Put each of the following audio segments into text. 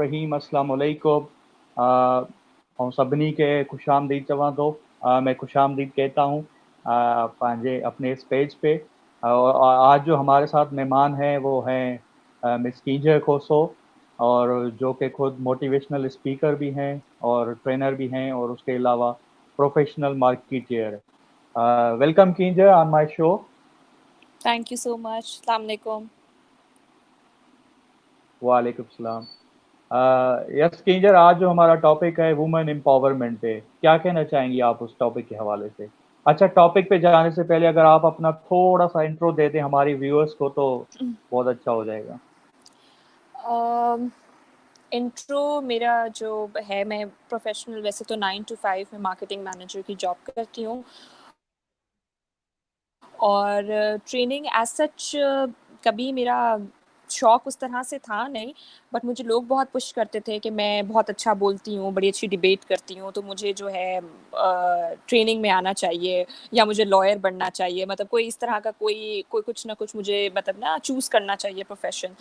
रहीम अस्सलाम वालेकुम। ऐं सभिनी खे ख़ुश आमदीद चवां थो। मैं खुश आमदीद कहता हूँ पंहिंजे अपने इस पेज पे। और आज जो हमारे साथ मेहमान हैं वो हैं मिस कीजर खोसो, और जो कि खुद मोटिवेशनल स्पीकर भी हैं और ट्रेनर भी हैं, और उसके अलावा प्रोफेशनल मार्केटियर है। वेलकम कीजर on my show. Thank you so much. अस्सलाम वालेकुम। वालेकुम सलाम। यस कीजर, आज जो हमारा टॉपिक है वुमेन एम्पावरमेंट पे, क्या कहना चाहेंगी आप उस टॉपिक के हवाले से? अच्छा, टॉपिक पे जाने से पहले अगर आप अपना थोड़ा सा इंट्रो दे दें हमारी व्यूअर्स को तो बहुत अच्छा हो जाएगा। इंट्रो मेरा जो है, मैं प्रोफेशनल वैसे तो 9 to 5 में मार्केटिंग मैनेजर की जॉब करती हूँ, और ट्रेनिंग एज सच कभी मेरा शौक उस तरह से था नहीं, बट मुझे लोग बहुत पुश करते थे कि मैं बहुत अच्छा बोलती हूँ, बड़ी अच्छी डिबेट करती हूँ, तो मुझे जो है ट्रेनिंग में आना चाहिए या मुझे लॉयर बनना चाहिए। मतलब कोई इस तरह का कोई कोई कुछ ना कुछ मुझे मतलब ना चूज़ करना चाहिए प्रोफेशन।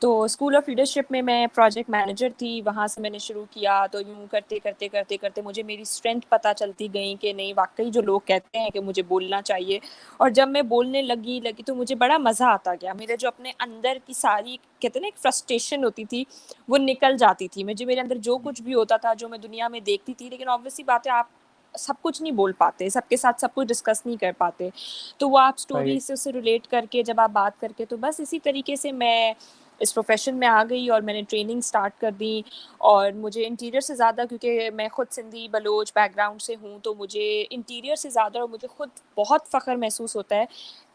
तो स्कूल ऑफ लीडरशिप में मैं प्रोजेक्ट मैनेजर थी, वहाँ से मैंने शुरू किया। तो यूँ करते करते करते करते मुझे मेरी स्ट्रेंथ पता चलती गई कि नहीं, वाकई जो लोग कहते हैं कि मुझे बोलना चाहिए, और जब मैं बोलने लगी तो मुझे बड़ा मज़ा आता गया। मेरे जो अपने अंदर की सारी कहते हैं ना एक फ्रस्ट्रेशन होती थी, वो निकल जाती थी। मुझे मेरे अंदर जो कुछ भी होता था, जो मैं दुनिया में देखती थी, लेकिन ऑब्वियसली बात है, आप सब कुछ नहीं बोल पाते, सबके साथ सब कुछ डिस्कस नहीं कर पाते, तो वो आप स्टोरी सही। से उससे रिलेट करके जब आप बात करके, तो बस इसी तरीके से मैं इस प्रोफेशन में आ गई और मैंने ट्रेनिंग स्टार्ट कर दी। और मुझे इंटीरियर से ज़्यादा, क्योंकि मैं खुद सिंधी बलोच बैकग्राउंड से हूँ, तो मुझे इंटीरियर से ज़्यादा और मुझे खुद बहुत फ़ख्र महसूस होता है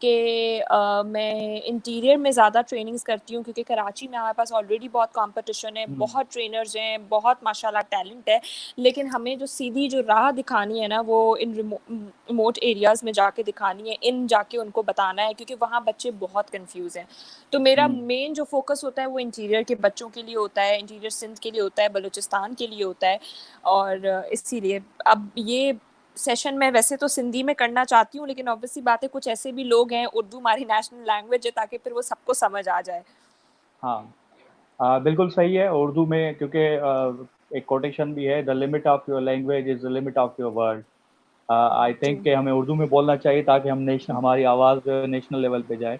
कि मैं इंटीरियर में ज़्यादा ट्रेनिंग्स करती हूँ, क्योंकि कराची में हमारे पास ऑलरेडी बहुत कंपटीशन है, बहुत ट्रेनर्स हैं, बहुत माशाल्लाह टैलेंट है, लेकिन हमें जो सीधी जो राह दिखानी है ना, वो इन रिमोट एरियाज़ में जाके दिखानी है, इन जाके उनको बताना है, क्योंकि वहाँ बच्चे बहुत कंफ्यूज हैं। तो मेरा मेन जो फोकस होता है वो इंटीरियर के बच्चों के लिए होता है, इंटीरियर सिंध के लिए होता है, बलूचिस्तान के लिए होता है। और इसीलिए अब ये सेशन मैं वैसे तो सिंधी में करना चाहती हूँ, लेकिन ऑब्वियसली बात है, कुछ ऐसे भी लोग हैं, उर्दू हमारी नेशनल लैंग्वेज है, ताकि फिर वो सबको समझ आ जाए। हाँ, बिल्कुल सही है उर्दू में, क्योंकि एक कोटेशन भी है, the limit of your language is the limit of your world. I जी। थिंक कि हमें उर्दू में बोलना चाहिए ताकि हम नेशन हमारी आवाज़ नेशनल लेवल पे जाए।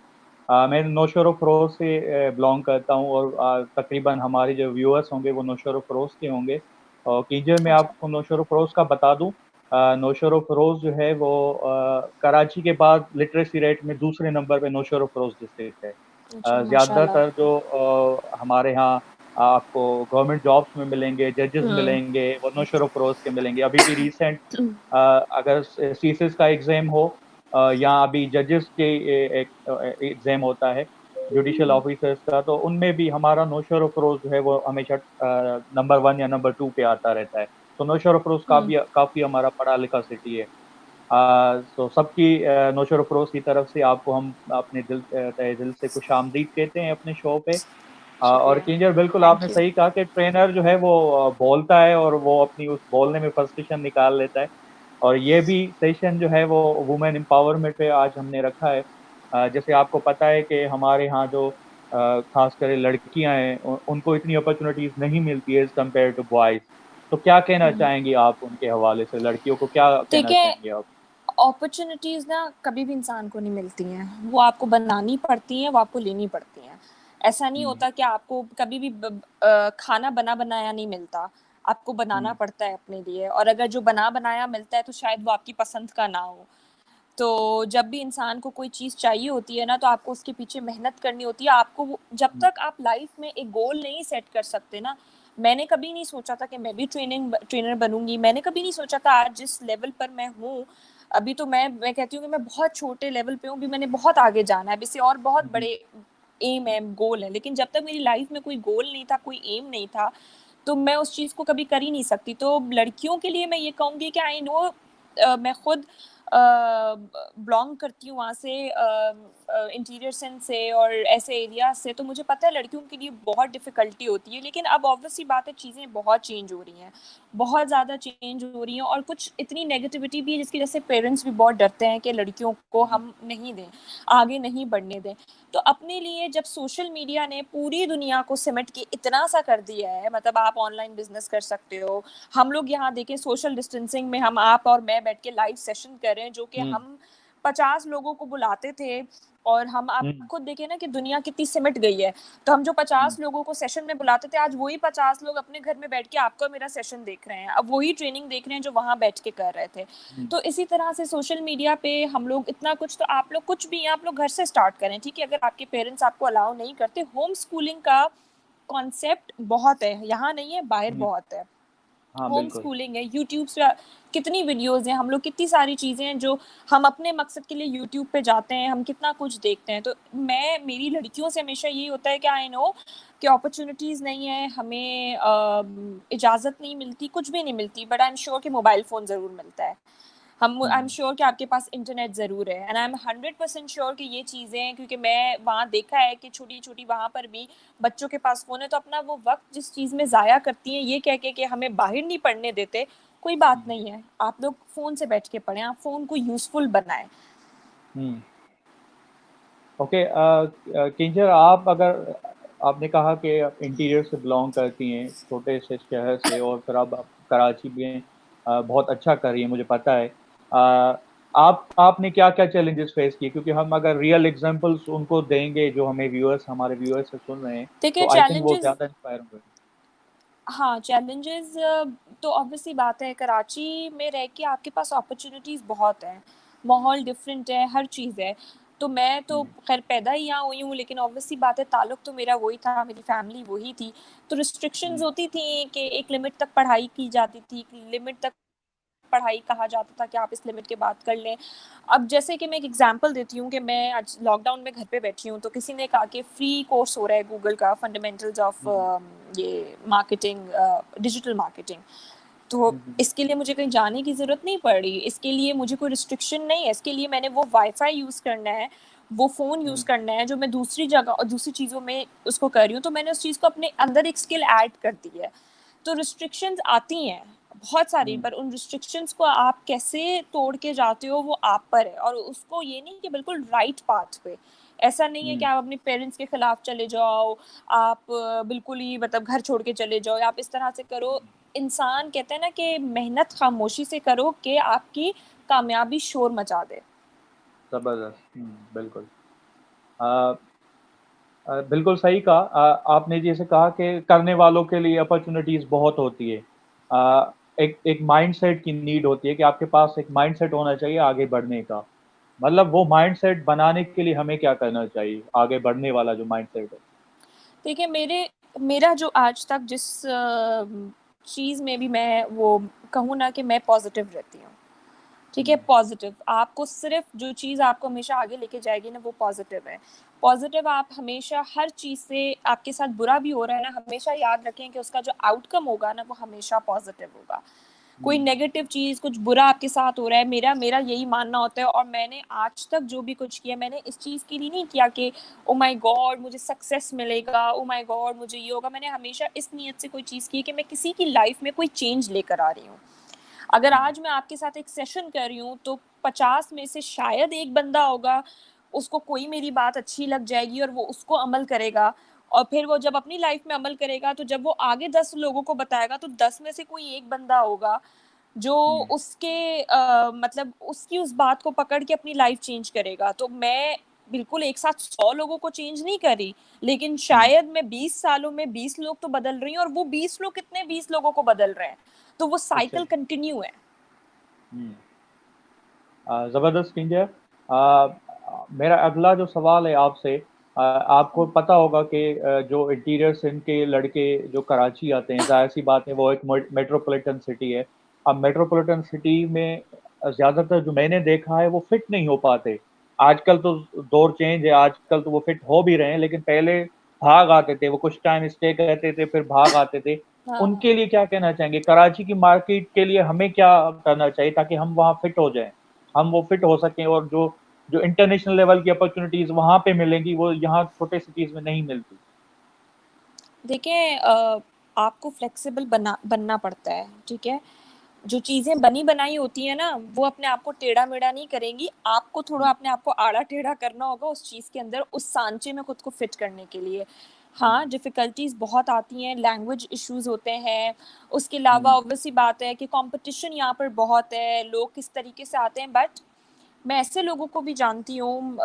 मैं नौशहर फ़रोज़ से बिलोंग करता हूँ, और तकरीबन हमारे जो व्यूअर्स होंगे वो नौशहर फ़रोज़ के होंगे। और कीजर मैं अच्छा। आपको नौशहर फ़रोज़ का बता दूँ। नौशहर फ़रोज़ जो है वो कराची के बाद लिटरेसी रेट में दूसरे नंबर पे नौशहर फ़रोज़ डिस्ट्रिक्ट है। अच्छा, माशाल्लाह। ज़्यादातर जो हमारे यहाँ आपको गवर्नमेंट जॉब्स में मिलेंगे, जजेस हम्म। मिलेंगे, वो नौशहर फ़रोज़ के मिलेंगे। अभी भी रिसेंट अगर सीसीस का एग्ज़ाम हो, या अभी जजेस के एक एग्ज़ाम होता है जुडिशियल ऑफिसर्स का, तो उनमें भी हमारा नौशहर फ़रोज़ जो है वो हमेशा नंबर 1 या नंबर 2 पे आता रहता है। तो नौशहर फ़रोज़ हम्म। काफ़ी हमारा पढ़ा लिखा सिटी है। तो सबकी नौशहर फ़रोज़ की तरफ से आपको हम अपने तहे दिल से खुशामदीद कहते हैं अपने शो पे। और शुक्रिया। किंजर, बिल्कुल आपने थैंक यू। सही कहा कि ट्रेनर जो है वो बोलता है और वो अपनी उस बोलने में फ्रस्ट्रेशन निकाल लेता है। और ये भी सेशन जो है वो वुमेन एम्पावरमेंट पे आज हमने रखा है। जैसे आपको पता है कि हमारे यहाँ जो खासकर लड़कियां हैं उनको इतनी अपॉर्चुनिटीज नहीं मिलती है एज कम्पेयर टू बॉयज। तो क्या कहना चाहेंगी आप उनके हवाले से, लड़कियों को क्या कहना देखिए, चाहेंगे आप? अपॉर्चुनिटीज़ ना कभी भी इंसान को नहीं मिलती हैं, वो आपको बनानी पड़ती हैं, वो आपको लेनी पड़ती हैं। ऐसा नहीं हम्म। होता कि आपको कभी भी खाना बना-बनाया नहीं मिलता, आपको बनाना हम्म। पड़ता है अपने लिए, और अगर जो बना-बनाया मिलता है, तो शायद वो आपकी पसंद का ना हो। तो जब भी इंसान को कोई चीज़ चाहिए होती है ना, तो आपको उसके पीछे मेहनत करनी होती है। आपको वो जब हम्म। तक आप लाइफ़ में एक गोल नहीं सेट कर सकते ना, मैंने कभी नहीं सोचा था कि मैं भी ट्रेनर बनूँगी। मैंने कभी नहीं सोचा था आज जिस लेवल पर मैं हूँ, अभी तो मैं कहती हूँ कि मैं बहुत छोटे लेवल पे हूँ, अभी मैंने बहुत आगे जाना है, अभी से और बहुत हम्म। बड़े एम है, गोल है। लेकिन जब तक मेरी लाइफ़ में कोई गोल नहीं था, कोई एम नहीं था, तो मैं उस चीज़ को कभी कर ही नहीं सकती। तो लड़कियों के लिए मैं ये कहूँगी कि आई नो, मैं खुद बिलॉन्ग करती हूँ वहाँ से, इंटीरियर सेंस से और ऐसे एरिया से, तो मुझे पता है लड़कियों के लिए बहुत डिफ़िकल्टी होती है। लेकिन अब ऑब्वियसली बात है, चीज़ें बहुत चेंज हो रही हैं, बहुत ज़्यादा चेंज हो रही हैं, और कुछ इतनी नेगेटिविटी भी है जिसकी वजह से पेरेंट्स भी बहुत डरते हैं कि लड़कियों को हम नहीं दें, आगे नहीं बढ़ने दें। तो अपने लिए जब सोशल मीडिया ने पूरी दुनिया को सिमट के इतना सा कर दिया है, मतलब आप ऑनलाइन बिजनेस कर सकते हो। हम लोग यहाँ देखें सोशल डिस्टेंसिंग में, हम आप और मैं बैठ के लाइव सेशन कर रहे हैं, जो कि हम 50 लोगों को बुलाते थे, और हम आप खुद देखें ना कि दुनिया कितनी सिमट गई है। तो हम जो 50 लोगों को सेशन में बुलाते थे, आज वही 50 लोग अपने घर में बैठ के आपका मेरा सेशन देख रहे हैं, अब वही ट्रेनिंग देख रहे हैं जो वहाँ बैठ के कर रहे थे। तो इसी तरह से सोशल मीडिया पे हम लोग इतना कुछ, तो आप लोग कुछ भी आप लोग घर से स्टार्ट करें, ठीक है? अगर आपके पेरेंट्स आपको अलाउ नहीं करते, होम स्कूलिंग का कॉन्सेप्ट बहुत है, यहाँ नहीं है, बाहर बहुत है। हाँ, होम बिल्कुल। स्कूलिंग है, यूट्यूब पे कितनी वीडियोज़ हैं, हम लोग कितनी सारी चीज़ें हैं जो हम अपने मकसद के लिए यूट्यूब पे जाते हैं, हम कितना कुछ देखते हैं। तो मेरी लड़कियों से हमेशा यही होता है कि आई नो कि अपॉर्चुनिटीज़ नहीं है, हमें इजाज़त नहीं मिलती, कुछ भी नहीं मिलती, बट आई एम श्योर कि मोबाइल फ़ोन ज़रूर मिलता है। आई एम श्योर कि आपके पास इंटरनेट ज़रूर है, एंड आई एम 100% श्योर कि ये चीज़ें हैं, क्योंकि मैं वहाँ देखा है कि छोटी-छोटी वहाँ पर भी बच्चों के पास फ़ोन है, तो अपना वो वक़्त जिस चीज़ में ज़ाया करती हैं, ये कह के कि हमें बाहर नहीं पढ़ने देते, कोई बात नहीं है। आप लोग फ़ोन से बैठ के पढ़ें, आप फ़ोन को यूज़फुल बनाएँ। ओके, किंजर, आप अगर आपने कहा कि आप इंटीरियर से बिलोंग करती हैं, छोटे से शहर से, और फिर अब आप कराची में बहुत अच्छा कर रही हैं, मुझे पता है। आपने क्या-क्या चैलेंजेस फेस किए? क्योंकि हम अगर रियल एग्जांपल्स उनको देंगे जो हमारे व्यूअर्स से सुन रहे हैं, देखिए, तो आई थिंक वो चैलेंजेस, ज़्यादा इंस्पायर होंगे। हाँ, चैलेंजेस तो ऑब्वियसली बात है, कराची में रह के आपके पास अपॉर्च्युनिटीज़ बहुत हैं, माहौल डिफरेंट है, हर चीज़ है। तो मैं तो खैर पैदा ही यहाँ हुई हूँ, लेकिन ऑब्वियसली बात है, ताल्लुक तो मेरा वही था, मेरी फैमिली वही थी। तो रिस्ट्रिक्शंस होती थी कि एक लिमिट तक पढ़ाई की जाती थी, एक लिमिट तक पढ़ाई कहा जाता था कि आप इस लिमिट के बाद कर लें। अब जैसे कि मैं एक एग्जांपल देती हूँ कि मैं आज लॉकडाउन में घर पे बैठी हूँ, तो किसी ने कहा कि फ्री कोर्स हो रहा है गूगल का, फंडामेंटल्स ऑफ ये मार्केटिंग, डिजिटल मार्केटिंग। तो इसके लिए मुझे कहीं जाने की ज़रूरत नहीं पड़ रही, इसके लिए मुझे कोई रिस्ट्रिक्शन नहीं है, इसके लिए मैंने वो वाईफ़ाई यूज़ करना है, वो फ़ोन यूज़ करना है, जो मैं दूसरी जगह और दूसरी चीज़ों में उसको कर रही हूँ, तो मैंने उस चीज़ को अपने अंदर एक स्किल ऐड कर दी है। तो रिस्ट्रिक्शंस आती हैं, बहुत सारी, पर उन रिस्ट्रिक्शंस को आप कैसे तोड़ के जाते हो, वो आप पर है, और उसको ये नहीं कि बिल्कुल राइट पाथ पे। ऐसा नहीं है कि आप अपने पेरेंट्स के खिलाफ चले जाओ, आप बिल्कुल ही मतलब घर छोड़ के चले जाओ, या आप इस तरह से करो। इंसान कहते हैं ना कि मेहनत खामोशी से करो कि आपकी कामयाबी शोर मचा दे। ज़बरदस्त। बिल्कुल। अ बिल्कुल सही कहा। आपने जैसे कहा कि करने वालों के लिए अपॉर्चुनिटीज़ बहुत होती है। एक माइंडसेट की नीड होती है कि आपके पास एक माइंडसेट होना चाहिए आगे बढ़ने का। मतलब वो माइंडसेट बनाने के लिए हमें क्या करना चाहिए? आगे बढ़ने वाला जो माइंडसेट है? देखिए, मेरा जो आज तक जिस चीज़ में भी मैं वो कहूँ ना कि मैं पॉज़िटिव रहती हूँ। ठीक है, पॉज़िटिव। आपको सिर्फ़ जो चीज़ आपको हमेशा आगे लेके जाएगी ना, वो पॉज़िटिव है। पॉज़िटिव आप हमेशा हर चीज़ से, आपके साथ बुरा भी हो रहा है ना, हमेशा याद रखें कि उसका जो आउटकम होगा ना, वो हमेशा पॉज़िटिव होगा। कोई नेगेटिव चीज़, कुछ बुरा आपके साथ हो रहा है, मेरा मेरा यही मानना होता है, और मैंने आज तक जो भी कुछ किया, मैंने इस चीज़ के लिए नहीं किया कि ओह माय गॉड मुझे सक्सेस मिलेगा, ओह माय गॉड मुझे ये होगा। मैंने हमेशा इस नीयत से कोई चीज़ की कि मैं किसी की लाइफ़ में कोई चेंज लेकर आ रही हूँ। अगर आज मैं आपके साथ एक सेशन कर रही हूँ, तो 50 में से शायद एक बंदा होगा, उसको कोई मेरी बात अच्छी लग जाएगी और वो उसको अमल करेगा, और फिर वो जब अपनी लाइफ में अमल करेगा, तो जब वो आगे 10 लोगों को बताएगा, तो 10 में से कोई एक बंदा होगा जो उसके मतलब उसकी उस बात को पकड़ के अपनी लाइफ चेंज करेगा। तो मैं बिल्कुल एक साथ 100 लोगों को चेंज नहीं कर रही, लेकिन शायद मैं 20 सालों में 20 लोग तो बदल रही हूँ, और वो 20 लोग कितने 20 लोगों को बदल रहे हैं। तो वो अच्छा साइकिल जी। कंटिन्यू है। ज़बरदस्त किंजर। मेरा अगला जो सवाल है आपसे, आपको पता होगा कि जो इंटीरियर सिंध के लड़के जो कराची आते हैं, ज़ाहिर-सी बात है वो एक मेट्रोपॉलिटन सिटी है। अब मेट्रोपॉलिटन सिटी में ज़्यादातर जो मैंने देखा है वो फिट नहीं हो पाते। आजकल तो दौर चेंज है, आजकल तो वो फिट हो भी रहे हैं, लेकिन पहले भाग आते थे, वो कुछ टाइम स्टे करते थे, फिर भाग आते थे। हाँ। उनके लिए क्या कहना चाहेंगे? कराची की मार्केट के लिए हमें क्या करना चाहिए ताकि हम वहाँ फिट हो जाएँ? हम वो फिट हो सकें, और जो जो इंटरनेशनल लेवल की अपॉर्चुनिटीज वहां पे मिलेंगी वो यहाँ छोटे सिटीज में नहीं मिलती। देखिए आपको फ्लेक्सिबल बनना पड़ता है, ठीक है। जो चीज़ें बनी बनाई होती है ना, वो अपने आप को टेढ़ा मेढ़ा नहीं करेंगी, आपको थोड़ा अपने आप को आड़ा टेढ़ा करना होगा उस चीज़ के अंदर, उस सांचे में खुद को फिट करने के लिए। हाँ, डिफ़िकल्टीज़ बहुत आती हैं, लैंग्वेज इश्यूज़ होते हैं, उसके अलावा ऑब्वियस सी बात है कि कॉम्पिटिशन यहाँ पर बहुत है, लोग किस तरीके से आते हैं। बट मैं ऐसे लोगों को भी जानती हूँ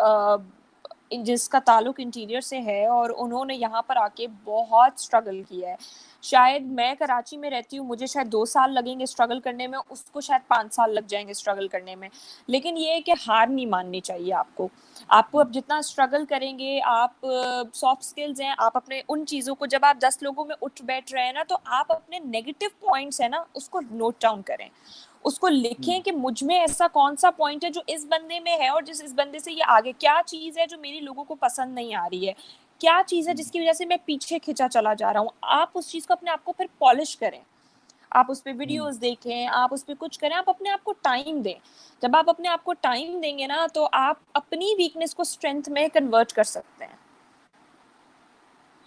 जिसका ताल्लुक इंटीरियर से है और उन्होंने यहाँ पर आके बहुत स्ट्रगल किया है। शायद मैं कराची में रहती हूँ, मुझे शायद 2 साल लगेंगे स्ट्रगल करने में, उसको शायद 5 साल लग जाएँगे स्ट्रगल करने में। लेकिन ये है कि हार नहीं माननी चाहिए आपको। आपको अब जितना स्ट्रगल करेंगे आप, सॉफ्ट स्किल्स हैं, आप अपने उन चीज़ों को जब आप 10 लोगों में उठ बैठ रहे हैं ना, तो आप अपने नेगेटिव पॉइंट्स हैं ना, उसको नोट डाउन करें। उसको लिखें कि मुझ में ऐसा कौन सा पॉइंट है जो इस बंदे में है और जिस इस बंदे से ये आगे, क्या चीज़ है जो मेरी लोगों को पसंद नहीं आ रही है, क्या चीज़ है जिसकी वजह से मैं पीछे खिंचा चला जा रहा हूँ। आप उस चीज़ को अपने आप को फिर पॉलिश करें, आप उस पर वीडियोस देखें, आप उस पर कुछ करें, आप अपने आप को टाइम दें। जब आप अपने आप को टाइम देंगे ना, तो आप अपनी वीकनेस को स्ट्रेंथ में कन्वर्ट कर सकते हैं।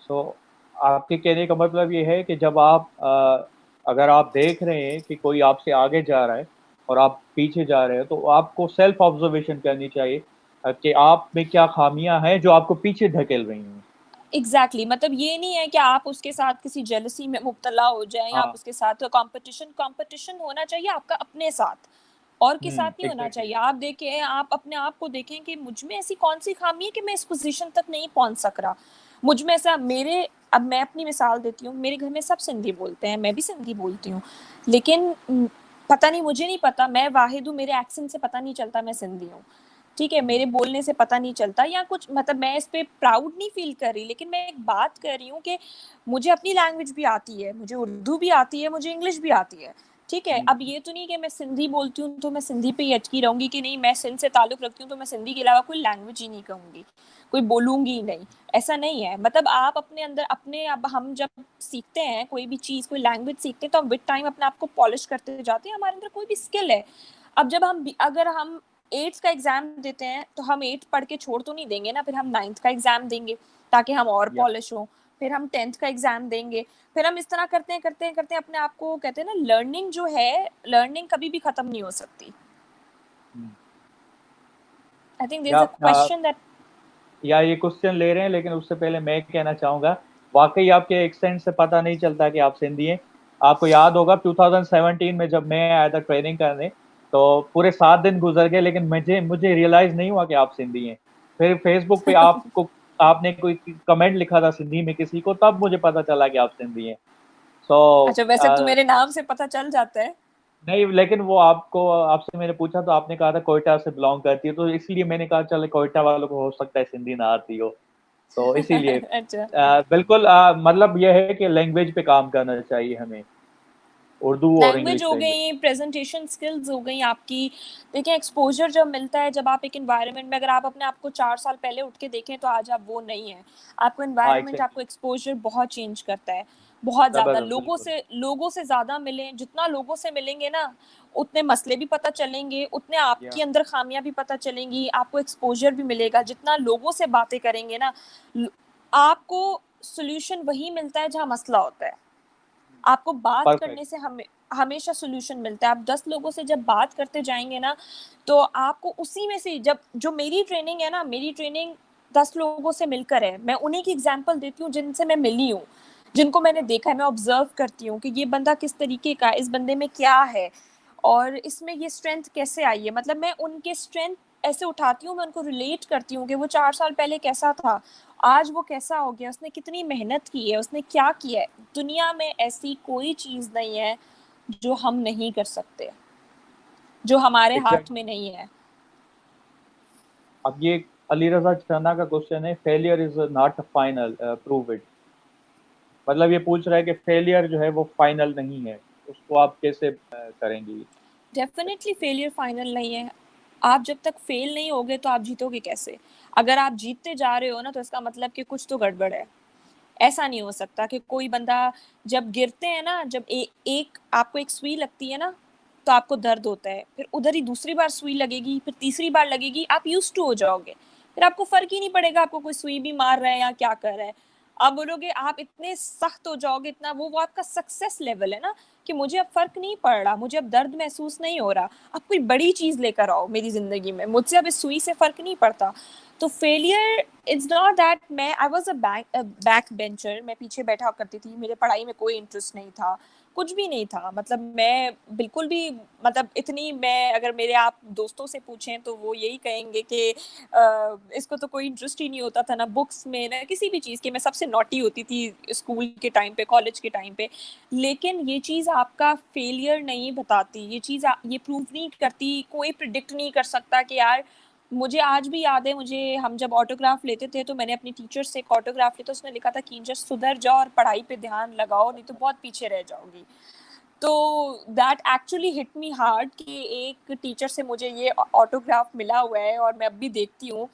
सो आपके कहने का मतलब ये है कि जब आप अगर आप देख रहे हैं कि कोई आपसे आगे जा रहा है और आप पीछे जा रहे हो, तो आपको सेल्फ ऑब्जर्वेशन करनी चाहिए कि आप में क्या खामियां हैं जो आपको पीछे धकेल रही हैं। एग्जैक्टली मतलब ये नहीं है कि आप उसके साथ किसी जेलसी में मुब्तला हो जाएं, आप हाँ। उसके साथ कंपटीशन होना चाहिए आपका अपने साथ, और के साथ नहीं होना एग्जैक्टली। चाहिए। आप देखें, आप अपने आप को देखें कि मुझ में ऐसी कौन सी खामी है कि मैं इस पोजीशन तक नहीं पहुंच सक रहा। मुझ में ऐसा मेरे, अब मैं अपनी मिसाल देती हूँ, मेरे घर में सब सिंधी बोलते हैं, मैं भी सिंधी बोलती हूँ, लेकिन पता नहीं, मुझे नहीं पता, मैं वाहिद हूँ, मेरे एक्सेंट से पता नहीं चलता मैं सिंधी हूँ, ठीक है, मेरे बोलने से पता नहीं चलता या कुछ, मतलब मैं इस पे प्राउड नहीं फील कर रही, लेकिन मैं एक बात कर रही हूँ कि मुझे अपनी लैंग्वेज भी आती है, मुझे उर्दू भी आती है, मुझे इंग्लिश भी आती है, ठीक है। अब ये तो नहीं कि मैं सिंधी बोलती हूँ तो मैं सिंधी पे ही अटकी रहूंगी कि नहीं, मैं सिंध से ताल्लुक रखती हूँ तो मैं सिंधी के अलावा कोई लैंग्वेज ही नहीं कहूंगी, कोई बोलूंगी ही नहीं। ऐसा नहीं है, मतलब आप अपने अंदर अपने, अब हम जब सीखते हैं कोई भी चीज़, कोई लैंग्वेज सीखते हैं, तो हम विद टाइम अपने आप को पॉलिश करते जाते हैं, हमारे अंदर कोई भी स्किल है। अब जब हम, अगर हम 8th का एग्जाम देते हैं तो हम 8th पढ़ के छोड़ तो नहीं देंगे ना, फिर हम 9th का एग्जाम देंगे ताकि हम और या पॉलिश हो, फिर हम 10th का एग्जाम देंगे, फिर हम इस तरह करते हैं करते हैं करते हैं अपने आप को, कहते हैं ना, लर्निंग जो है, लर्निंग कभी भी खत्म नहीं हो सकती। आई थिंक देयर इज या अ क्वेश्चन दैट, या ये क्वेश्चन ले रहे हैं, लेकिन उससे पहले मैं कहना चाहूंगा, वाकई आपके एक्सेंट से पता नहीं चलता कि आप सिंधी हैं। आपको याद होगा 2017 में जब मैं आया था ट्रेनिंग करने, तो पूरे 7 दिन गुजर गए लेकिन मुझे मुझे रियलाइज नहीं हुआ कि आप सिंधी हैं। फिर फेसबुक पे आपको आपने कोई कमेंट लिखा था सिंधी में किसी को, तब मुझे पता चला कि आप सिंधी हैं। अच्छा सो वैसे तो मेरे नाम से पता चल जाता है। नहीं, लेकिन वो आपको, आपसे मैंने पूछा तो आपने कहा था कोयटा से बिलोंग करती है, तो इसलिए मैंने कहा चलो कोयटा वालों को हो सकता है सिंधी ना आती हो, तो इसीलिए अच्छा, बिल्कुल मतलब यह है कि लैंग्वेज पे काम करना चाहिए हमें, उर्दू और लैंग्वेज इंग्लिश हो लैंग्वेज। गई, प्रेजेंटेशन स्किल्स हो गई आपकी। देखिए एक्सपोजर जब मिलता है, जब आप एक एनवायरनमेंट में, अगर आप अपने आप को 4 साल पहले उठ के देखें तो आज आप वो नहीं है। आपको हाँ एनवायरनमेंट, एग्जैक्टली। आपको एक्सपोजर बहुत चेंज करता है, बहुत ज़्यादा। जबरदस्त, बिल्कुल। लोगों से ज़्यादा मिलें, जितना लोगों से मिलेंगे ना, उतने मसले भी पता चलेंगे, उतने या आपके अंदर खामियां भी पता चलेंगी, आपको एक्सपोजर भी मिलेगा। जितना लोगों से बातें करेंगे ना, आपको सोल्यूशन वही मिलता है जहाँ मसला होता है। आपको बात परफेक्ट। करने से हमेशा सोल्यूशन मिलता है। आप 10 लोगों से जब बात करते जाएंगे ना, तो आपको उसी में से, जब जो मेरी ट्रेनिंग है ना, मेरी ट्रेनिंग 10 लोगों से मिलकर है, मैं उन्हीं की एग्जांपल देती हूँ जिनसे मैं मिली हूँ, जिनको मैंने या देखा है, मैं ऑब्जर्व करती हूँ कि ये बंदा किस तरीके का है, इस बंदे में क्या है और इसमें ये स्ट्रेंथ कैसे आई है। मतलब मैं उनके स्ट्रेंथ ऐसे उठाती हूँ, मैं उनको रिलेट करती हूँ कि वो 4 साल पहले कैसा था, आज वो कैसा हो गया, उसने कितनी मेहनत की है, उसने क्या किया है। दुनिया में ऐसी कोई चीज़ नहीं है जो हम नहीं कर सकते, जो हमारे हाथ एग्जैक्टली। में नहीं है। अब ये अली रजा चन्ना का क्वेश्चन है, failure is not final, prove it. मतलब ये पूछ रहा है कि फेलियर जो है वो फाइनल नहीं है, उसको आप कैसे करेंगी। डेफिनेटली फेलियर फाइनल नहीं है। आप जब तक फेल नहीं होगे तो आप जीतोगे कैसे? अगर आप जीतते जा रहे हो ना, तो इसका मतलब कि कुछ तो गड़बड़ है। ऐसा नहीं हो सकता कि कोई बंदा, जब गिरते हैं ना, जब एक आपको एक सुई लगती है ना, तो आपको दर्द होता है, फिर उधर ही दूसरी बार सुई लगेगी, फिर तीसरी बार लगेगी, आप यूज्ड टू हो जाओगे, फिर आपको फर्क ही नहीं पड़ेगा आपको कोई सुई भी मार रहा है या क्या कर रहा है। आप बोलोगे, आप इतने सख्त हो जाओगे, इतना वो आपका सक्सेस लेवल है ना, कि मुझे अब फर्क नहीं पड़ रहा, मुझे अब दर्द महसूस नहीं हो रहा, अब कोई बड़ी चीज लेकर आओ मेरी जिंदगी में, मुझसे अब इस सुई से फर्क नहीं पड़ता। तो फेलियर इट्स नॉट दैट मैं I was a back bencher, मैं पीछे बैठा करती थी, मेरे पढ़ाई में कोई इंटरेस्ट नहीं था, कुछ भी नहीं था, मतलब मैं बिल्कुल भी, मतलब इतनी, मैं अगर मेरे आप दोस्तों से पूछें तो वो यही कहेंगे कि इसको तो कोई इंटरेस्ट ही नहीं होता था ना बुक्स में ना किसी भी चीज़ की, मैं सबसे नॉटी होती थी स्कूल के टाइम पे, कॉलेज के टाइम पे। लेकिन ये चीज़ आपका फेलियर नहीं बताती, ये चीज़ ये प्रूव नहीं करती, कोई प्रिडिक्ट नहीं कर सकता कि यार, मुझे आज भी याद है, मुझे हम जब ऑटोग्राफ लेते थे तो मैंने अपनी टीचर से एक ऑटोग्राफ लिया, तो उसने लिखा था कि जस्ट सुधर जाओ और पढ़ाई पे ध्यान लगाओ, नहीं तो बहुत पीछे रह जाओगी। तो that actually hit me hard कि एक टीचर से मुझे ये ऑटोग्राफ मिला हुआ है और मैं अब भी देखती हूँ,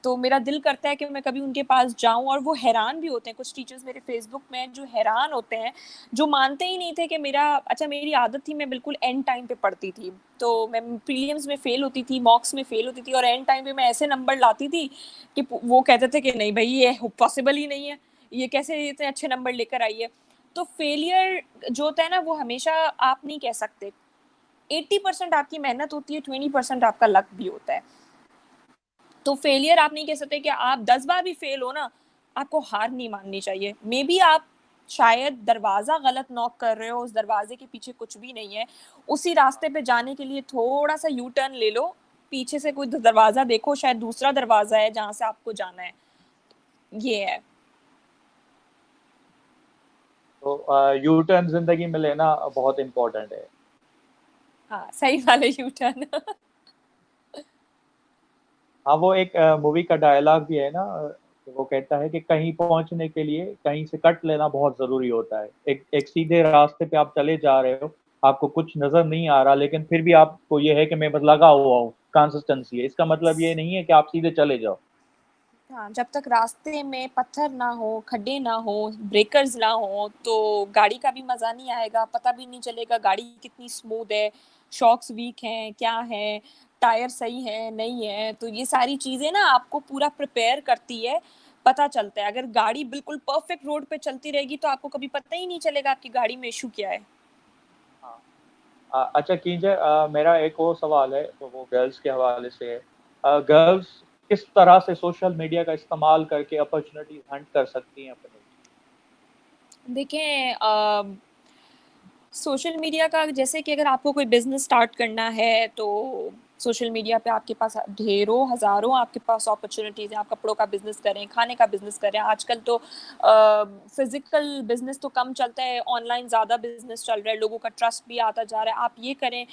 तो मेरा दिल करता है कि मैं कभी उनके पास जाऊं, और वो हैरान भी होते हैं, कुछ टीचर्स मेरे फेसबुक में जो हैरान होते हैं, जो मानते ही नहीं थे कि मेरा, अच्छा मेरी आदत थी, मैं बिल्कुल एंड टाइम पे पढ़ती थी, तो मैं प्रीलिम्स में फेल होती थी, मॉक्स में फेल होती थी, और एंड टाइम पे मैं ऐसे नंबर लाती थी कि वो कहते थे कि नहीं भाई ये पॉसिबल ही नहीं है, ये कैसे इतने अच्छे नंबर लेकर आई है। तो फेलियर जो होता है ना, वो हमेशा आप नहीं कह सकते, 80% आपकी मेहनत होती है, 20% आपका लक भी होता है। तो फेलियर आप नहीं कह सकते कि आप 10 बार भी फेल हो ना, आपको हार नहीं माननी चाहिए। मे बी आप शायद दरवाजा गलत नॉक कर रहे हो, उस दरवाजे के पीछे कुछ भी नहीं है, उसी रास्ते पे जाने के लिए थोड़ा सा यू टर्न ले लो, पीछे से कोई दरवाजा देखो, शायद दूसरा दरवाजा है जहां से आपको जाना है, ये है। तो यू टर्न जिंदगी में लेना बहुत इम्पोर्टेंट है। हाँ, सही वाले यू टर्न। हाँ, वो एक मूवी का डायलॉग भी है ना, कि वो कहता है कि कहीं पहुंचने के लिए कहीं से कट लेना बहुत जरूरी होता है। एक एक सीधे रास्ते पे आप चले जा रहे हो, आपको कुछ नजर नहीं आ रहा, लेकिन फिर भी आपको ये है कि मैं बस लगा हुआ हूँ, कंसिस्टेंसी है, इसका मतलब ये नहीं है कि आप सीधे चले जाओ। हाँ, जब तक रास्ते में पत्थर ना हो, खड्डे ना हो, ब्रेकर्स ना हो, तो गाड़ी का भी मज़ा नहीं आएगा, पता भी नहीं चलेगा गाड़ी कितनी स्मूथ है, शॉक्स वीक हैं, क्या है, टायर सही है, नहीं है। तो ये सारी चीज़ें ना आपको पूरा प्रिपेयर करती है, पता चलता है। अगर गाड़ी बिल्कुल परफेक्ट रोड पे चलती रहेगी तो आपको कभी पता ही नहीं चलेगा आपकी गाड़ी में इश्यू क्या है। हाँ। अच्छा कीजिए, मेरा एक और सवाल है, तो वो गर्ल्स के हवाले से है। गर्ल्स किस तरह से सोशल मीडिया का इस्तेमाल करके अपॉर्चुनिटीज हंट कर सकती हैं अपने? देखें, सोशल मीडिया का जैसे कि अगर आपको कोई बिजनेस स्टार्ट करना है तो सोशल मीडिया पे आपके पास ढेरों हज़ारों आपके पास अपॉर्चुनिटीज़ हैं। आप कपड़ों का बिजनेस करें, खाने का बिजनेस करें, आजकल तो फिजिकल बिजनेस तो कम चलता है, ऑनलाइन ज़्यादा बिजनेस चल रहा है, लोगों का ट्रस्ट भी आता जा रहा है, आप ये करें।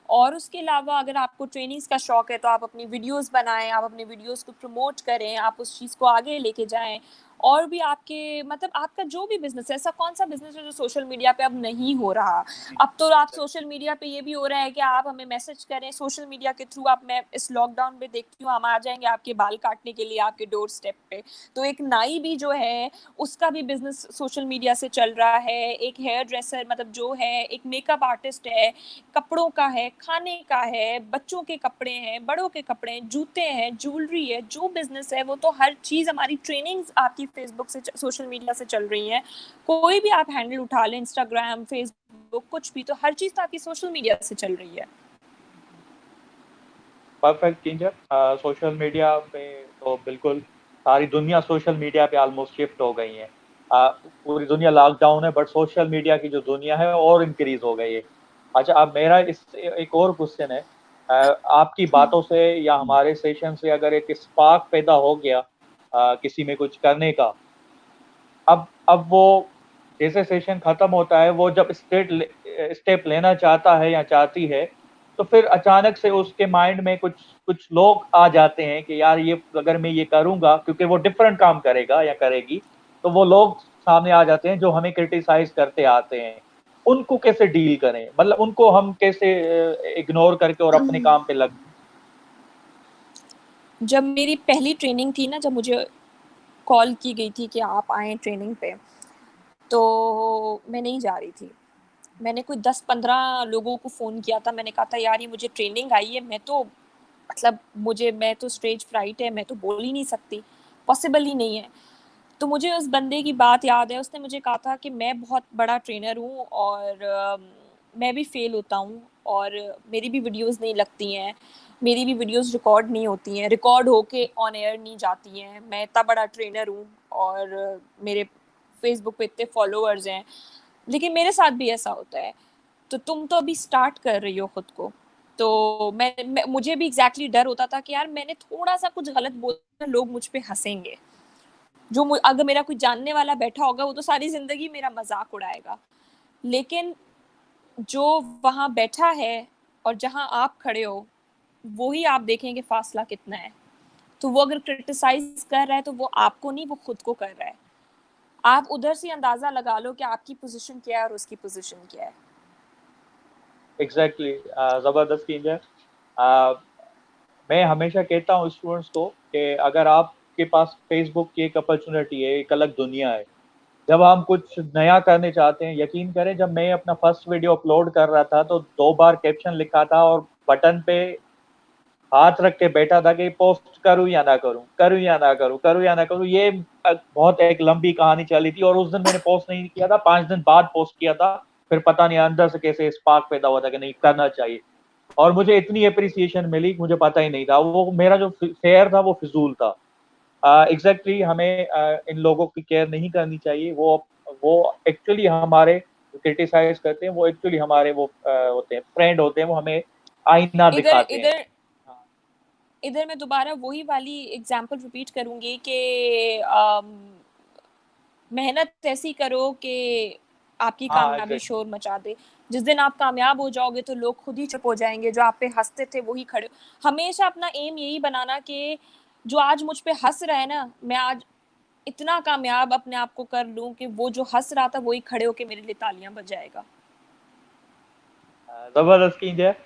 और उसके अलावा अगर आपको ट्रेनिंग्स का शौक है तो आप अपनी वीडियोस बनाएं, आप अपने वीडियोस को प्रमोट करें, आप उस चीज़ को आगे लेके जाएं। और भी आपके, मतलब आपका जो भी बिजनेस है, ऐसा कौन सा बिजनेस है जो सोशल मीडिया पे अब नहीं हो रहा। अब तो आप सोशल मीडिया पे ये भी हो रहा है कि आप हमें मैसेज करें सोशल मीडिया के थ्रू, आप, मैं इस लॉकडाउन में देखती हूँ, हम आ जाएंगे आपके बाल काटने के लिए आपके डोर स्टेप पे। तो एक नाई भी जो है उसका भी बिजनेस सोशल मीडिया से चल रहा है, एक हेयर ड्रेसर मतलब जो है, एक मेकअप आर्टिस्ट है, कपड़ों का है, खाने का है, बच्चों के कपड़े हैं, बड़ों के कपड़े हैं, जूते हैं, ज्वेलरी है, जो बिजनेस है वो तो हर चीज़, हमारी ट्रेनिंग्स आपकी फेसबुक से, सोशल मीडिया से चल रही हैं। कोई भी आप हैंडल उठा लें, इंस्टाग्राम, फेसबुक, कुछ भी, तो हर चीज़ तो आपकी सोशल मीडिया से चल रही है। परफेक्ट कीजिए। सोशल मीडिया पे तो बिल्कुल सारी दुनिया सोशल मीडिया पे ऑलमोस्ट शिफ्ट हो गई है। पूरी दुनिया लॉकडाउन है, बट सोशल मीडिया की जो दुनिया है और इंक्रीज हो गई है। अच्छा, अब मेरा इस एक और क्वेश्चन है। आपकी बातों से या हमारे सेशन से अगर एक स्पार्क पैदा हो गया किसी में कुछ करने का, अब वो जैसे सेशन खत्म होता है, वो जब स्टेप लेना चाहता है या चाहती है, तो फिर अचानक से उसके माइंड में कुछ कुछ लोग आ जाते हैं कि यार ये अगर मैं ये करूंगा, क्योंकि वो डिफरेंट काम करेगा या करेगी, तो वो लोग सामने आ जाते हैं जो हमें क्रिटिसाइज करते आते हैं। उनको कैसे डील करें, मतलब उनको हम कैसे इग्नोर करके और अपने काम पे लग। जब मेरी पहली ट्रेनिंग थी ना, जब मुझे कॉल की गई थी कि आप आए ट्रेनिंग पे, तो मैं नहीं जा रही थी। मैंने कोई 10-15 लोगों को फ़ोन किया था, मैंने कहा था यार ये मुझे ट्रेनिंग आई है, मैं तो मतलब मैं तो स्टेज फ्राइट है, मैं तो बोल ही नहीं सकती, पॉसिबल ही नहीं है। तो मुझे उस बंदे की बात याद है, उसने मुझे कहा था कि मैं बहुत बड़ा ट्रेनर हूँ और मैं भी फेल होता हूँ और मेरी भी वीडियोस नहीं लगती हैं, मेरी भी वीडियोस रिकॉर्ड नहीं होती हैं, रिकॉर्ड होके ऑन एयर नहीं जाती हैं, मैं इतना बड़ा ट्रेनर हूँ और मेरे फेसबुक पे इतने फॉलोअर्स हैं, लेकिन मेरे साथ भी ऐसा होता है। तो तुम तो अभी स्टार्ट कर रही हो खुद को, तो मुझे भी एग्जैक्टली डर होता था कि यार मैंने थोड़ा सा कुछ गलत बोला, लोग मुझ पे हंसेंगे, अगर मेरा कोई जानने वाला बैठा होगा वो तो सारी जिंदगी मेरा मजाक उड़ाएगा, लेकिन जो वहां बैठा है और जहां आप खड़े हो वो ही आप देखेंगे फासला कितना है। तो वो अगर क्रिटिसाइज कर रहा है तो वो आपको नहीं, वो खुद को कर रहा है। आप उधर से अंदाजा लगा लो कि आपकी पोजीशन क्या है और उसकी पोजीशन क्या है। एग्जैक्टली जबरदस्त कीज है। मैं हमेशा कहता हूँ स्टूडेंट्स को कि अगर आपके पास फेसबुक की एक अपॉर्चुनिटी है, एक अलग दुनिया है, जब हम कुछ नया करने चाहते हैं, यकीन करें जब मैं अपना फर्स्ट वीडियो अपलोड कर रहा था तो 2 बार कैप्शन लिखा था और बटन पे हाथ रख के बैठा था कि पोस्ट करूं या ना करूं, करूं या ना करूं, करूं या ना करूं। ये बहुत एक लंबी कहानी चली थी और उस दिन मैंने पोस्ट नहीं किया था, 5 दिन बाद पोस्ट किया था। फिर पता नहीं अंदर से कैसे स्पार्क पैदा हुआ था कि नहीं करना चाहिए, और मुझे इतनी अप्रिसिएशन मिली, मुझे पता ही नहीं था। वो मेरा जो फेयर था वो फिजूल था। एग्जैक्टली हमें इन लोगों की केयर नहीं करनी चाहिए। वो एक्चुअली हमारे क्रिटिसाइज करते हैं, वो एक्चुअली हमारे वो होते हैं, फ्रेंड होते हैं, वो हमें आईना इधर दिखाते हैं। इधर इधर मैं दोबारा वही वाली एग्जांपल रिपीट करूंगी कि मेहनत ऐसी करो कि आपकी हाँ कामयाबी एग्जैक्टली। शोर मचा दे। जिस दिन आप कामयाब हो जाओगे तो लोग खुद ही चुप हो जाएंगे, जो आप पे हंसते थे वही खड़े। हमेशा अपना एम यही बनाना कि जो आज मुझ पे हंस रहा है ना, मैं आज इतना कामयाब अपने आप को कर लूं कि वो जो हंस रहा था वही खड़े होके मेरे लिए तालियां बजाएगा। जबरदस्त कीज है।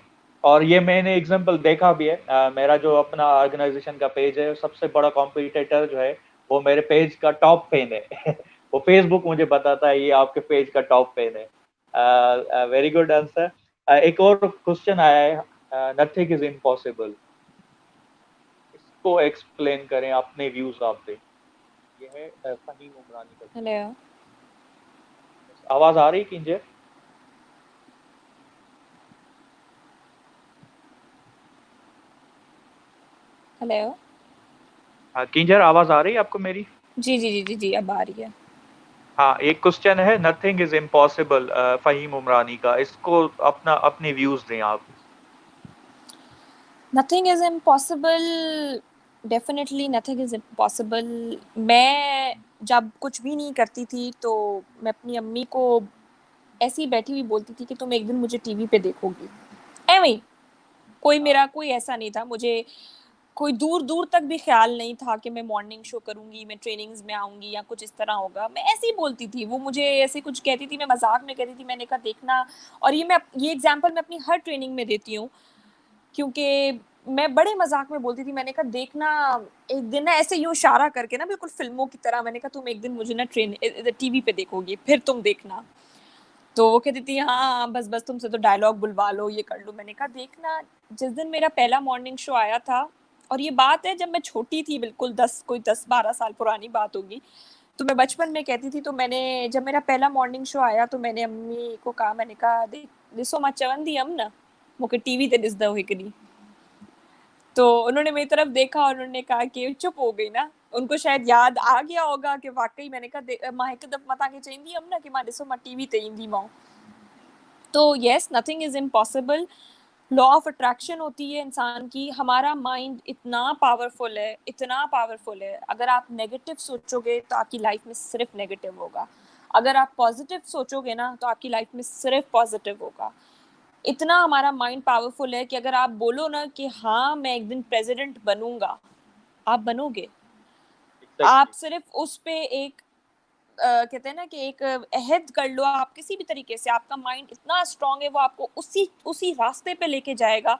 और ये मैंने एग्जांपल देखा भी है। मेरा जो अपना ऑर्गेनाइजेशन का पेज है, सबसे बड़ा कॉम्पिटिटर जो है वो मेरे पेज का टॉप फैन है। वो फेसबुक मुझे बताता है ये आपके पेज का टॉप फैन है। Very good answer. एक और क्वेश्चन आया है, नथिंग इज इम्पॉसिबल, इसको एक्सप्लेन करें अपने व्यूज आप पे। ये है फहीम उमरानी का हेलो। क्वेश्चन। आवाज आ रही किंजर? हेलो। हाँ किंजर, आवाज आ रही है आपको मेरी? जी जी जी जी जी, अब आ रही है। हाँ, एक क्वेश्चन है नथिंग इज इम्पॉसिबल फहीम उमरानी का, इसको अपना अपने व्यूज दें आप। Nothing is impossible, definitely nothing is impossible. मैं जब कुछ भी नहीं करती थी तो मैं अपनी अम्मी को ऐसी ही बैठी हुई बोलती थी कि तुम एक दिन मुझे टीवी पे देखोगी। एवं कोई हाँ, मेरा कोई ऐसा नहीं था, मुझे कोई दूर दूर तक भी ख्याल नहीं था कि मैं मॉर्निंग शो करूंगी, मैं ट्रेनिंग्स में आऊंगी या कुछ इस तरह होगा। मैं ऐसे ही बोलती थी, वो मुझे ऐसे कुछ कहती थी, मैं मजाक में कहती थी, मैंने कहा देखना। और ये एग्जाम्पल मैं अपनी हर ट्रेनिंग में देती हूँ, क्योंकि मैं बड़े मजाक में बोलती थी, मैंने कहा देखना एक दिन ना, ऐसे यूं इशारा करके ना बिल्कुल फिल्मों की तरह, मैंने कहा तुम एक दिन मुझे ना टीवी पे देखोगी, फिर तुम देखना। तो वो कहती थी हाँ बस बस तुमसे तो डायलॉग बुलवा लो, ये कर लो। मैंने कहा देखना, जिस दिन मेरा पहला मॉर्निंग शो आया था, और ये बात है जब मैं छोटी थी, बिल्कुल 10-12 साल पुरानी बात होगी, तो मैं बचपन में कहती थी। तो मैंने जब मेरा पहला मॉर्निंग शो आया तो मैंने अम्मी को कहा, मैंने कहा देख दिसो मां चवंदी हम ना मुझे टीवी ते ॾिसंदव हिकु ॾींहुं। तो उन्होंने मेरी तरफ देखा और उन्होंने कहा कि चुप हो गई ना, उनको शायद याद आ गया होगा कि वाकई। मैंने कहा मां हिकु दफ़ो मां तव्हांखे चईंदी हुअमि न कि मां ॾिसो मां टीवी ते ईंदीमांव। तो yes, nothing is impossible. Law of attraction होती है इंसान की। हमारा माइंड इतना पावरफुल है, इतना पावरफुल है। अगर आप नेगेटिव सोचोगे तो आपकी लाइफ में सिर्फ नेगेटिव होगा, अगर आप पॉजिटिव सोचोगे ना तो आपकी लाइफ में सिर्फ पॉजिटिव होगा। इतना हमारा माइंड पावरफुल है कि अगर आप बोलो ना कि हाँ मैं एक दिन प्रेसिडेंट बनूंगा, आप बनोगे। आप एग्जैक्टली। सिर्फ उस पे एक कहते हैं ना कि एक अहद कर लो, आप किसी भी तरीके से, आपका माइंड इतना स्ट्रांग है, वो आपको उसी उसी रास्ते पे लेके जाएगा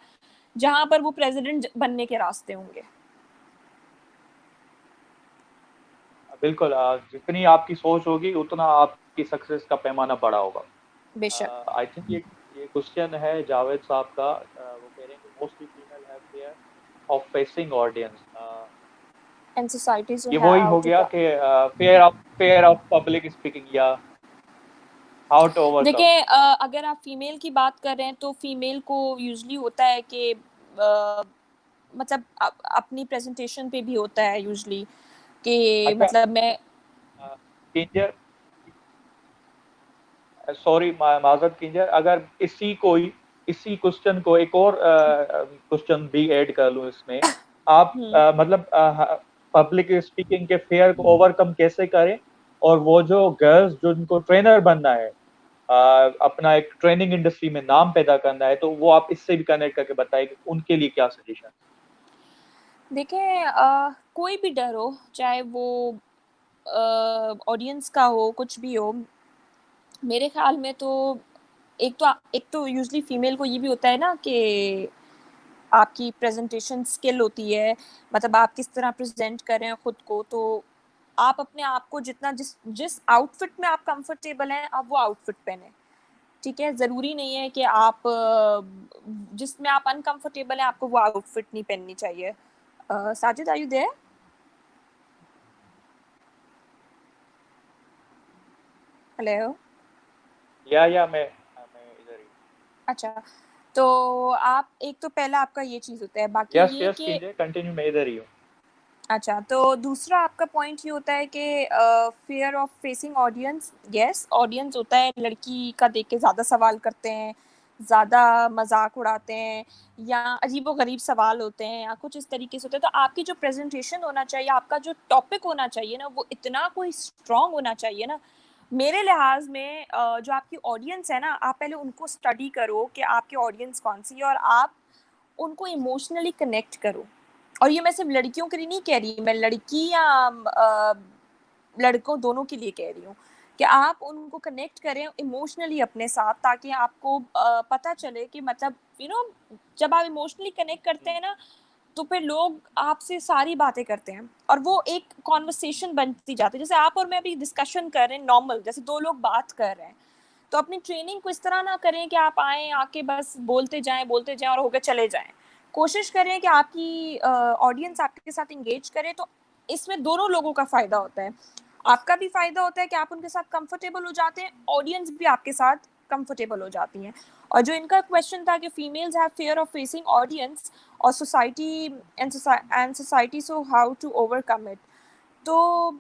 जहां पर वो प्रेसिडेंट बनने के रास्ते होंगे। बिल्कुल, जितनी आपकी सोच होगी उतना आपकी सक्सेस का पैमाना बड़ा होगा। बेशक। आई थिंक ये क्वेश्चन है जावेद साहब का। वो कह रहे हैं कि mostly female have fear of facing audience. And societies ये वही हाउ हो टू गया कि फियर ऑफ पब्लिक स्पीकिंग या हाउ टू ओवरकम। देखिए, अगर आप फीमेल की बात कर रहे हैं तो फीमेल को यूजली होता है कि मतलब अपनी प्रेजेंटेशन पे भी होता है यूजली कि अच्छा, मतलब मैं किंजर, सॉरी माजरत किंजर, अगर इसी क्वेश्चन को एक और क्वेश्चन भी ऐड कर लूं इसमें। आप हम्म, मतलब पब्लिक स्पीकिंग के फेयर को ओवरकम कैसे करें, और वो जो गर्ल्स जो जिनको ट्रेनर बनना है, अपना एक ट्रेनिंग इंडस्ट्री में नाम पैदा करना है, तो वो आप इससे भी कनेक्ट करके बताएं कि उनके लिए क्या सजेशन। देखें, कोई भी डर हो, चाहे वो ऑडियंस का हो, कुछ भी हो, मेरे ख्याल में तो एक तो यूजली फीमेल को ये भी होता है ना कि आपकी प्रेजेंटेशन स्किल होती है, मतलब आप किस तरह प्रेजेंट कर रहे हैं खुद को। तो आप अपने आप को जितना जिस जिस आउटफिट में आप कंफर्टेबल हैं, आप वो आउटफिट पहने। ठीक है, ज़रूरी नहीं है कि आप जिसमें आप अनकंफर्टेबल हैं आपको वो आउटफिट नहीं पहननी चाहिए। Sajid, are you there? Hello. या मैं इधर ही। अच्छा, तो आप एक तो पहला आपका ये चीज़ होता है, बाकी यस ये यस कि कीजिए, कंटिन्यू, मैं इधर ही हूँ। अच्छा, तो दूसरा आपका पॉइंट ये होता है कि fear of facing audience. Yes, audience होता है, लड़की का देख के ज़्यादा सवाल करते हैं, ज़्यादा मजाक उड़ाते हैं, या अजीबो गरीब सवाल होते हैं, या कुछ इस तरीके से होता है। तो आपकी जो प्रेजेंटेशन होना चाहिए, आपका जो टॉपिक होना चाहिए ना, वो इतना कोई स्ट्रांग होना चाहिए ना। मेरे लिहाज में जो आपकी ऑडियंस है ना, आप पहले उनको स्टडी करो कि आपकी ऑडियंस कौन सी है, और आप उनको इमोशनली कनेक्ट करो। और ये मैं सिर्फ लड़कियों के लिए नहीं कह रही, मैं लड़की या लड़कों दोनों के लिए कह रही हूँ कि आप उनको कनेक्ट करें इमोशनली अपने साथ, ताकि आपको पता चले कि मतलब जब आप इमोशनली कनेक्ट करते हैं ना, तो फिर लोग आपसे सारी बातें करते हैं और वो एक कॉन्वर्सेशन बनती जाती है। जैसे आप और मैं अभी डिस्कशन कर रहे हैं नॉर्मल, जैसे दो लोग बात कर रहे हैं। तो अपनी ट्रेनिंग को इस तरह ना करें कि आप आए आके बस बोलते जाएं और होकर चले जाएं। कोशिश करें कि आपकी ऑडियंस आपके साथ इंगेज करे, तो इसमें दोनों लोगों का फायदा होता है। आपका भी फायदा होता है कि आप उनके साथ कंफर्टेबल हो जाते हैं, ऑडियंस भी आपके साथ कंफर्टेबल हो जाती हैं। और जो इनका क्वेश्चन था कि females have fear of facing audience और society and society, so how to overcome it. तो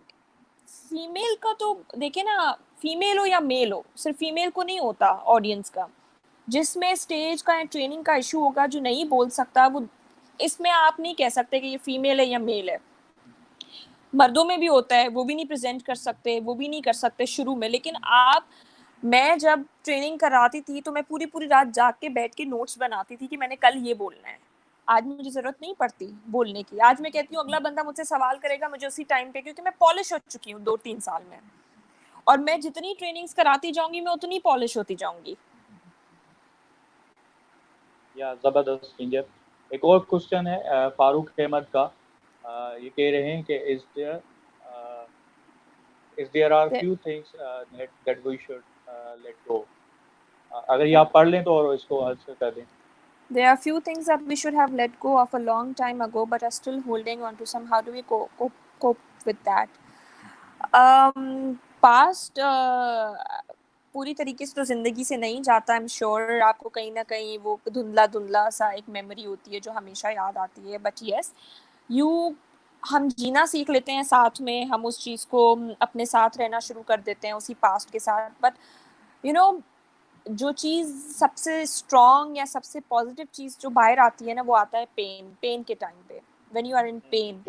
फीमेल का तो देखे ना, फीमेल हो या मेल हो, सिर्फ फीमेल को नहीं होता ऑडियंस का। जिसमें स्टेज का या ट्रेनिंग का इशू होगा, जो नहीं बोल सकता, वो इसमें आप नहीं कह सकते कि ये फीमेल है या मेल है। मर्दों में भी होता है, वो भी नहीं प्रेजेंट कर सकते, वो भी नहीं कर सकते शुरू में। लेकिन आप, मैं जब ट्रेनिंग कराती थी तो मैं पूरी पूरी रात जाग के बैठ के नोट्स बनाती थी कि मैंने कल ये बोलना है। आज मुझे जरूरत नहीं पड़ती बोलने की। आज मैं कहती हूँ अगला बंदा मुझसे सवाल करेगा, मुझे उसी टाइम पे, क्योंकि मैं पॉलिश हो चुकी हूँ 2-3 साल में। और मैं जितनी ट्रेनिंग्स कराती जाऊंगी, मैं उतनी पॉलिश होती जाऊंगी। या जबरदस्त किंजर। एक और क्वेश्चन है फारूक अहमद का। ये कह रहे हैं कि is there are few things that we should let go. अगर ये आप पढ़ लें तो और इसको आंसर कर दें। There are few things that we should have let go of a long time ago, but are still holding on to some. How do we cope with that? Past पूरी तरीके से तो ज़िंदगी से नहीं जाता। आई एम श्योर आपको कहीं ना कहीं वो धुंधला धुंधला सा एक मेमोरी होती है जो हमेशा याद आती है। बट यस, यू हम जीना सीख लेते हैं साथ में, हम उस चीज़ को अपने साथ रहना शुरू कर देते हैं उसी पास्ट के साथ। बट यू नो जो चीज़ सबसे स्ट्रॉन्ग या सबसे पॉजिटिव चीज़ जो बाहर आती है ना, वो आता है पेन के टाइम पे। When you are in pain,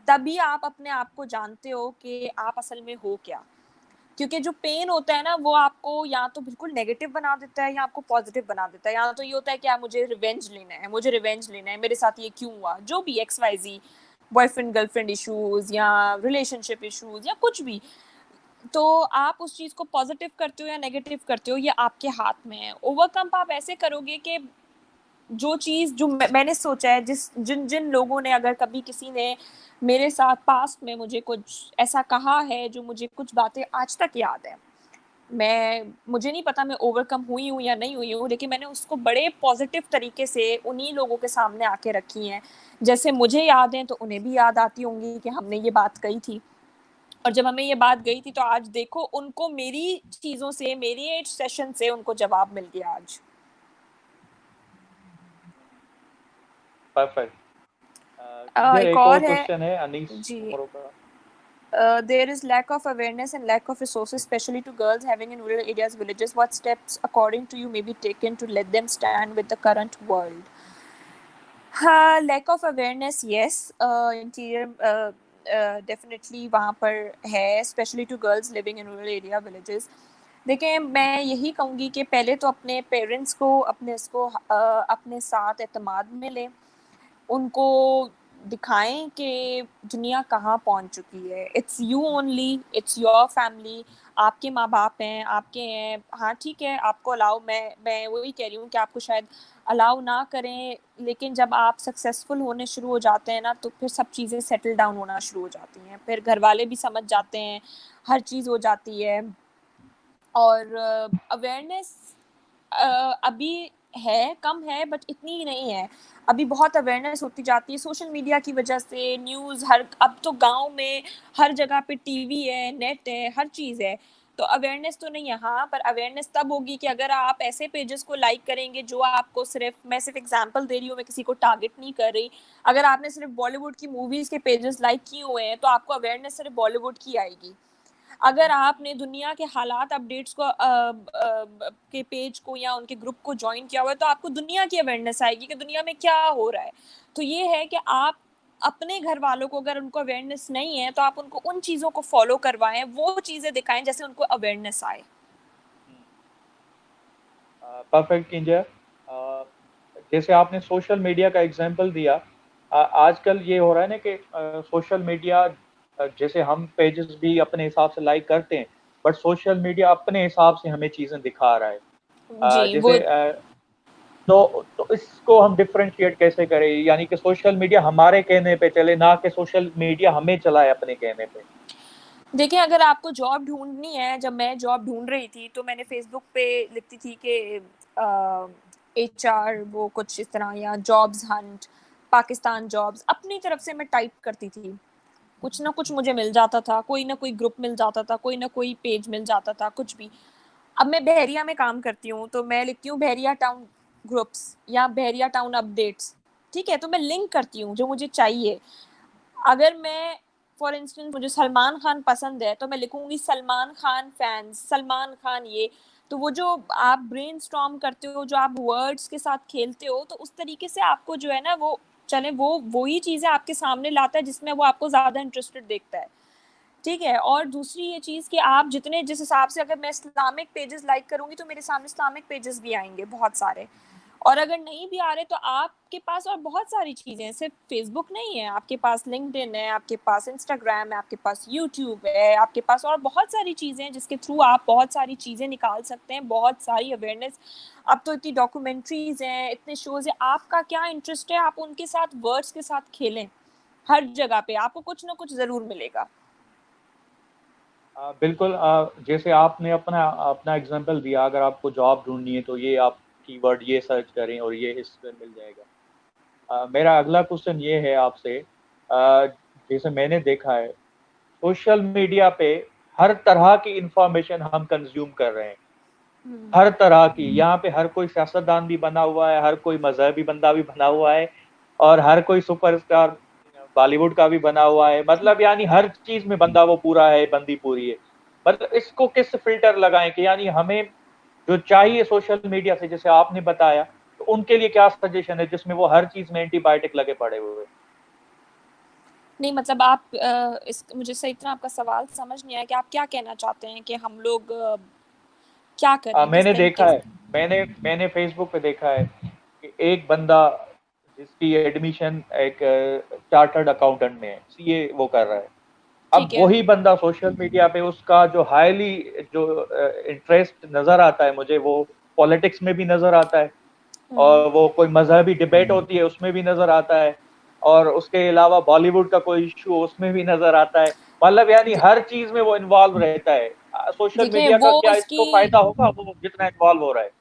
तभी आप अपने आप को जानते हो कि आप असल में हो क्या। क्योंकि जो पेन होता है ना, वो आपको या तो बिल्कुल नेगेटिव बना देता है या आपको पॉजिटिव बना देता है। या तो ये होता है कि मुझे रिवेंज लेना है, मेरे साथ ये क्यों हुआ, जो भी XYZ, बॉयफ्रेंड गर्लफ्रेंड इश्यूज या रिलेशनशिप इश्यूज या कुछ भी। तो आप उस चीज़ को पॉजिटिव करते हो या नेगेटिव करते हो, ये आपके हाथ में है। ओवरकम आप ऐसे करोगे कि जो चीज़ जो मैंने सोचा है, जिन जिन लोगों ने, अगर कभी किसी ने मेरे साथ पास्ट में मुझे कुछ ऐसा कहा है जो मुझे कुछ बातें आज तक याद है, मुझे नहीं पता मैं ओवरकम हुई हूँ या नहीं हुई हूँ, लेकिन मैंने उसको बड़े पॉजिटिव तरीके से उन्हीं लोगों के सामने आके रखी हैं। जैसे मुझे याद है तो उन्हें भी याद आती होंगी कि हमने ये बात कही थी, और जब हमें ये बात गई थी तो आज देखो उनको मेरी चीज़ों से, मेरी सेशन से उनको जवाब मिल गया आज। परफेक्ट। किंजर, एक एक और और है क्वेश्चन है अनीस जी। उमरों का। There is lack of awareness and lack of resources, especially to girls having in rural areas, villages. What steps, according to you, may be taken to let them stand with the current world? हाँ, lack of awareness, yes. Interior definitely वहाँ पर है, especially to girls living in rural area, villages. देखिए, मैं यही कहूँगी कि पहले तो अपने पेरेंट्स को अपने साथ एतमाद में लें, उनको दिखाएं कि दुनिया कहाँ पहुँच चुकी है। It's you only, it's your family, आपके माँ बाप हैं, आपके हैं। हाँ ठीक है, आपको अलाउ, मैं वही कह रही हूँ कि आपको शायद अलाउ ना करें, लेकिन जब आप सक्सेसफुल होने शुरू हो जाते हैं ना, तो फिर सब चीज़ें सेटल डाउन होना शुरू हो जाती हैं, फिर घर वाले भी समझ जाते हैं, हर चीज़ हो जाती है। और अवेयरनेस अभी है, कम है, बट इतनी नहीं है। अभी बहुत अवेयरनेस होती जाती है सोशल मीडिया की वजह से। न्यूज़ हर, अब तो गाँव में हर जगह पे टीवी है, नेट है, हर चीज़ है। तो अवेयरनेस तो नहीं है, हाँ, पर अवेयरनेस तब होगी कि अगर आप ऐसे पेजेस को लाइक करेंगे जो आपको सिर्फ, मैं सिर्फ एग्जांपल दे रही हूँ, मैं किसी को टारगेट नहीं कर रही। अगर आपने सिर्फ बॉलीवुड की मूवीज़ के पेजेस लाइक किए हुए हैं, तो आपको अवेयरनेस सिर्फ बॉलीवुड की आएगी। अगर आपने दुनिया के हालात अपडेट्स को के पेज को या उनके ग्रुप को ज्वाइन किया हुआ है, तो आपको दुनिया की अवेयरनेस आएगी कि दुनिया में क्या हो रहा है। तो ये है कि आप अपने घर वालों को, अगर उनको अवेयरनेस नहीं है, तो आप उनको उन चीज़ों को फॉलो करवाएं, वो चीज़ें दिखाएं जैसे उनको अवेयरनेस आए। परफेक्ट किंजर। जैसे आपने सोशल मीडिया का एग्जांपल दिया, आजकल ये हो रहा है ना कि सोशल मीडिया, जैसे हम पेजेस भी अपने हिसाब से लाइक करते हैं, बट सोशल मीडिया अपने हिसाब से हमें चीजें दिखा रहा है। जी, वो जैसे तो इसको हम डिफरेंशिएट कैसे करें, यानी कि सोशल मीडिया हमारे कहने पे चले, ना कि सोशल मीडिया हमें चलाए अपने कहने पे। देखिए, अगर आपको जॉब ढूँढनी है, जब मैं जॉब ढूँढ रही थी, तो मैंने फ़ेसबुक पे लिखती थी कि एचआर वो कुछ इस तरह, या जॉब्स हंट, पाकिस्तान जॉब्स, अपनी तरफ से मैं टाइप करती थी। कुछ ना कुछ मुझे मिल जाता था, कोई ना कोई ग्रुप मिल जाता था, कोई ना कोई पेज मिल जाता था, कुछ भी। अब मैं बहरिया में काम करती हूँ, तो मैं लिखती हूँ बहरिया टाउन ग्रुप्स या बहरिया टाउन अपडेट्स, ठीक है? तो मैं लिंक करती हूँ जो मुझे चाहिए। अगर मैं, फॉर इंस्टेंस, मुझे सलमान खान पसंद है, तो मैं लिखूंगी सलमान खान फैंस, सलमान खान ये। तो वो जो आप ब्रेनस्टॉर्म करते हो, जो आप वर्ड्स के साथ खेलते हो, तो उस तरीके से आपको जो है ना, वो चले, वो वही चीज़ें आपके सामने लाता है जिसमें वो आपको ज़्यादा इंटरेस्टेड देखता है, ठीक है? और दूसरी ये चीज़ कि आप जितने, जिस हिसाब से, अगर मैं इस्लामिक पेजेस लाइक करूंगी, तो मेरे सामने इस्लामिक पेजेस भी आएंगे बहुत सारे। और अगर नहीं भी आ रहे, तो आपके पास और बहुत सारी चीज़ें हैं, सिर्फ फेसबुक नहीं है, आपके पास लिंक्डइन है, आपके पास इंस्टाग्राम है, आपके पास यूट्यूब है, आपके पास और बहुत सारी चीज़ें हैं जिसके थ्रू आप बहुत सारी चीज़ें निकाल सकते हैं, बहुत सारी अवेयरनेस। अब तो इतनी डॉक्यूमेंट्रीज हैं, इतने शोज़ हैं, आपका क्या इंटरेस्ट है, आप उनके साथ, वर्ड्स के साथ खेलें। हर जगह पे आपको कुछ ना कुछ ज़रूर मिलेगा। बिल्कुल। जैसे आपने अपना अपना एग्जांपल दिया, अगर आपको जॉब ढूंढनी है तो ये आप कीवर्ड ये सर्च करें और ये इसमें मिल जाएगा। मेरा अगला क्वेश्चन ये है आपसे। जैसे मैंने देखा है, सोशल मीडिया पे हर तरह की इंफॉर्मेशन हम कंज्यूम कर रहे हैं, हर तरह की। यहाँ पे हर कोई सियासतदान भी बना हुआ है, हर कोई मजहबी बंदा भी बना हुआ है, और हर कोई सुपरस्टार बॉलीवुड का भी बना हुआ है। मतलब यानी हर चीज में बंदा वो पूरा है, बंदी पूरी है। मतलब इसको किस फिल्टर लगाएं कि यानी हमें जो चाहिए सोशल मीडिया से, जैसे आपने बताया, तो उनके लिए क्या सजेशन है जिसमें वो हर चीज में एंटीबायोटिक लगे पड़े हुए? नहीं, मतलब आप मुझे सही तरह आपका सवाल समझ नहीं आया कि आप क्या कहना चाहते हैं कि हम लोग क्या करें, किस मैंने देखा तरीके है, से? मैंने मैंने फेसबुक पे देखा है कि एक बंदा जिसकी एडमिशन एक चार्टर्ड अकाउंटेंट में है, सीए वो कर रहा है। अब ठीक है। वही बंदा सोशल मीडिया पे उसका जो हाईली जो इंटरेस्ट नजर आता है मुझे, वो पॉलिटिक्स में भी नजर आता है, हुँ। और वो कोई मजहबी डिबेट होती है उसमें भी नजर आता है, और उसके अलावा बॉलीवुड का कोई इशू उसमें भी नजर आता है। मतलब यानी द हर चीज में वो इन्वॉल्व रहता है। सोशल देखिए मीडिया का वो क्या उसकी इसको फायदा होगा, वो जितना इन्वॉल्व हो रहा है?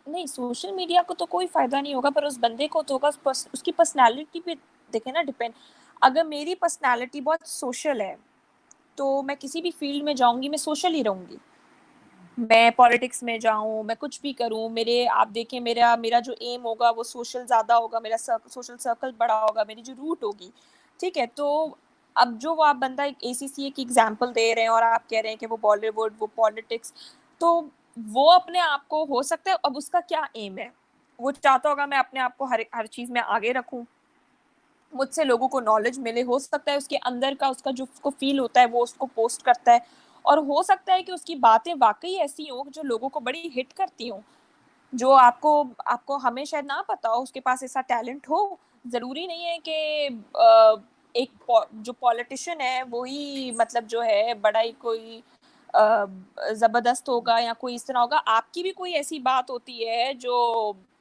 नहीं, सोशल मीडिया को तो कोई फ़ायदा नहीं होगा, पर उस बंदे को तो होगा, उसकी पर्सनैलिटी पे देखें ना डिपेंड। अगर मेरी पर्सनैलिटी बहुत सोशल है, तो मैं किसी भी फ़ील्ड में जाऊँगी, मैं सोशल ही रहूँगी। मैं पॉलिटिक्स में जाऊँ, मैं कुछ भी करूँ, मेरे आप देखें मेरा मेरा जो एम होगा वो सोशल ज़्यादा होगा, मेरा सोशल सर्कल बड़ा होगा, मेरी जो रूट होगी, ठीक है? तो अब जो वो आप बंदा एक एसीसीए की एग्ज़ाम्पल दे रहे हैं और आप कह रहे हैं कि वो बॉलीवुड, वो पॉलिटिक्स, तो वो अपने आप को हो सकता है अब उसका क्या एम है? वो चाहता होगा मैं अपने आप को हर हर चीज़ में आगे रखूँ, मुझसे लोगों को नॉलेज मिले, हो सकता है उसके अंदर का उसका जो उसको फ़ील होता है वो उसको पोस्ट करता है और हो सकता है कि उसकी बातें वाक़ई ऐसी हों जो लोगों को बड़ी हिट करती हों, जो आपको आपको हमें शायद ना पता हो, उसके पास ऐसा टैलेंट हो। ज़रूरी नहीं है कि एक जो पॉलिटिशियन है वो ही मतलब जो है बड़ा ही कोई अ, ज़बरदस्त होगा या कोई इस तरह होगा, आपकी भी कोई ऐसी बात होती है जो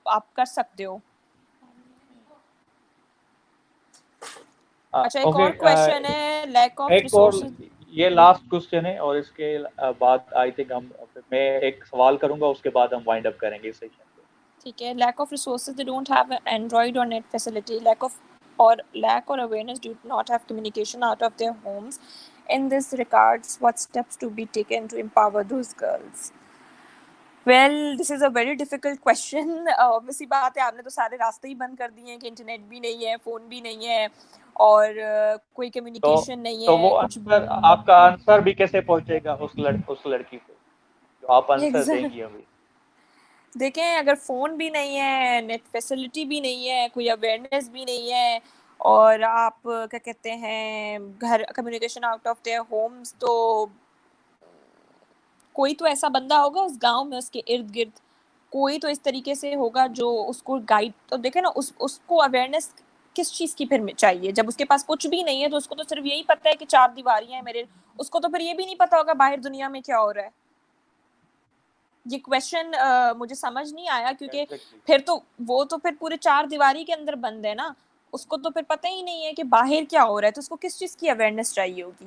आप कर सकते हो। अच्छा, एक ओके, और क्वेश्चन है, लैक ऑफ एक और, रिसोर्सेज। ये लास्ट क्वेश्चन है और इसके बाद आई थिंक हम, मैं एक सवाल करूंगा, उसके बाद हम वाइंड अप करेंगे इस सेशन को। ठीक है, lack of resources, they don't have android और net facility, lack or awareness do not have communication out of their homes. In this regards, what steps to be taken to empower those girls? Well, this is a very difficult question. obvious सी बात है, आपने तो सारे रास्ते ही बंद कर दिए हैं कि इंटरनेट भी नहीं है, फ़ोन भी नहीं है और कोई तो कम्युनिकेशन नहीं तो वो है, कुछ आंसर, आपका आंसर भी कैसे पहुंचेगा उस लड़की पे, जो आप आंसर एग्ज़ैक्ट देंगी अभी? देखें, अगर फ़ोन भी नहीं है, नेट फैसिलिटी भी नहीं है, कोई अवेयरनेस भी नहीं है और आप क्या कहते हैं घर communication out of their homes, तो कोई तो ऐसा बंदा होगा उस गाँव में, उसके इर्द-गिर्द, कोई तो इस तरीके से होगा जो उसको गाइड, तो देखें ना उसको अवेयरनेस किस चीज़ की फिर में चाहिए? जब उसके पास कुछ भी नहीं है तो उसको तो सिर्फ़ यही पता है कि 4 दीवारियाँ हैं मेरे, उसको तो फिर ये भी नहीं पता होगा बाहर दुनिया में क्या हो रहा है। ये क्वेश्चन मुझे समझ नहीं आया क्योंकि एग्जैक्टली। फिर तो वो तो फिर पूरे 4 दीवारी के अंदर बंद है ना, उसको तो फिर पता ही नहीं है कि बाहर क्या हो रहा है, तो उसको किस चीज़ की अवेयरनेस चाहिए होगी?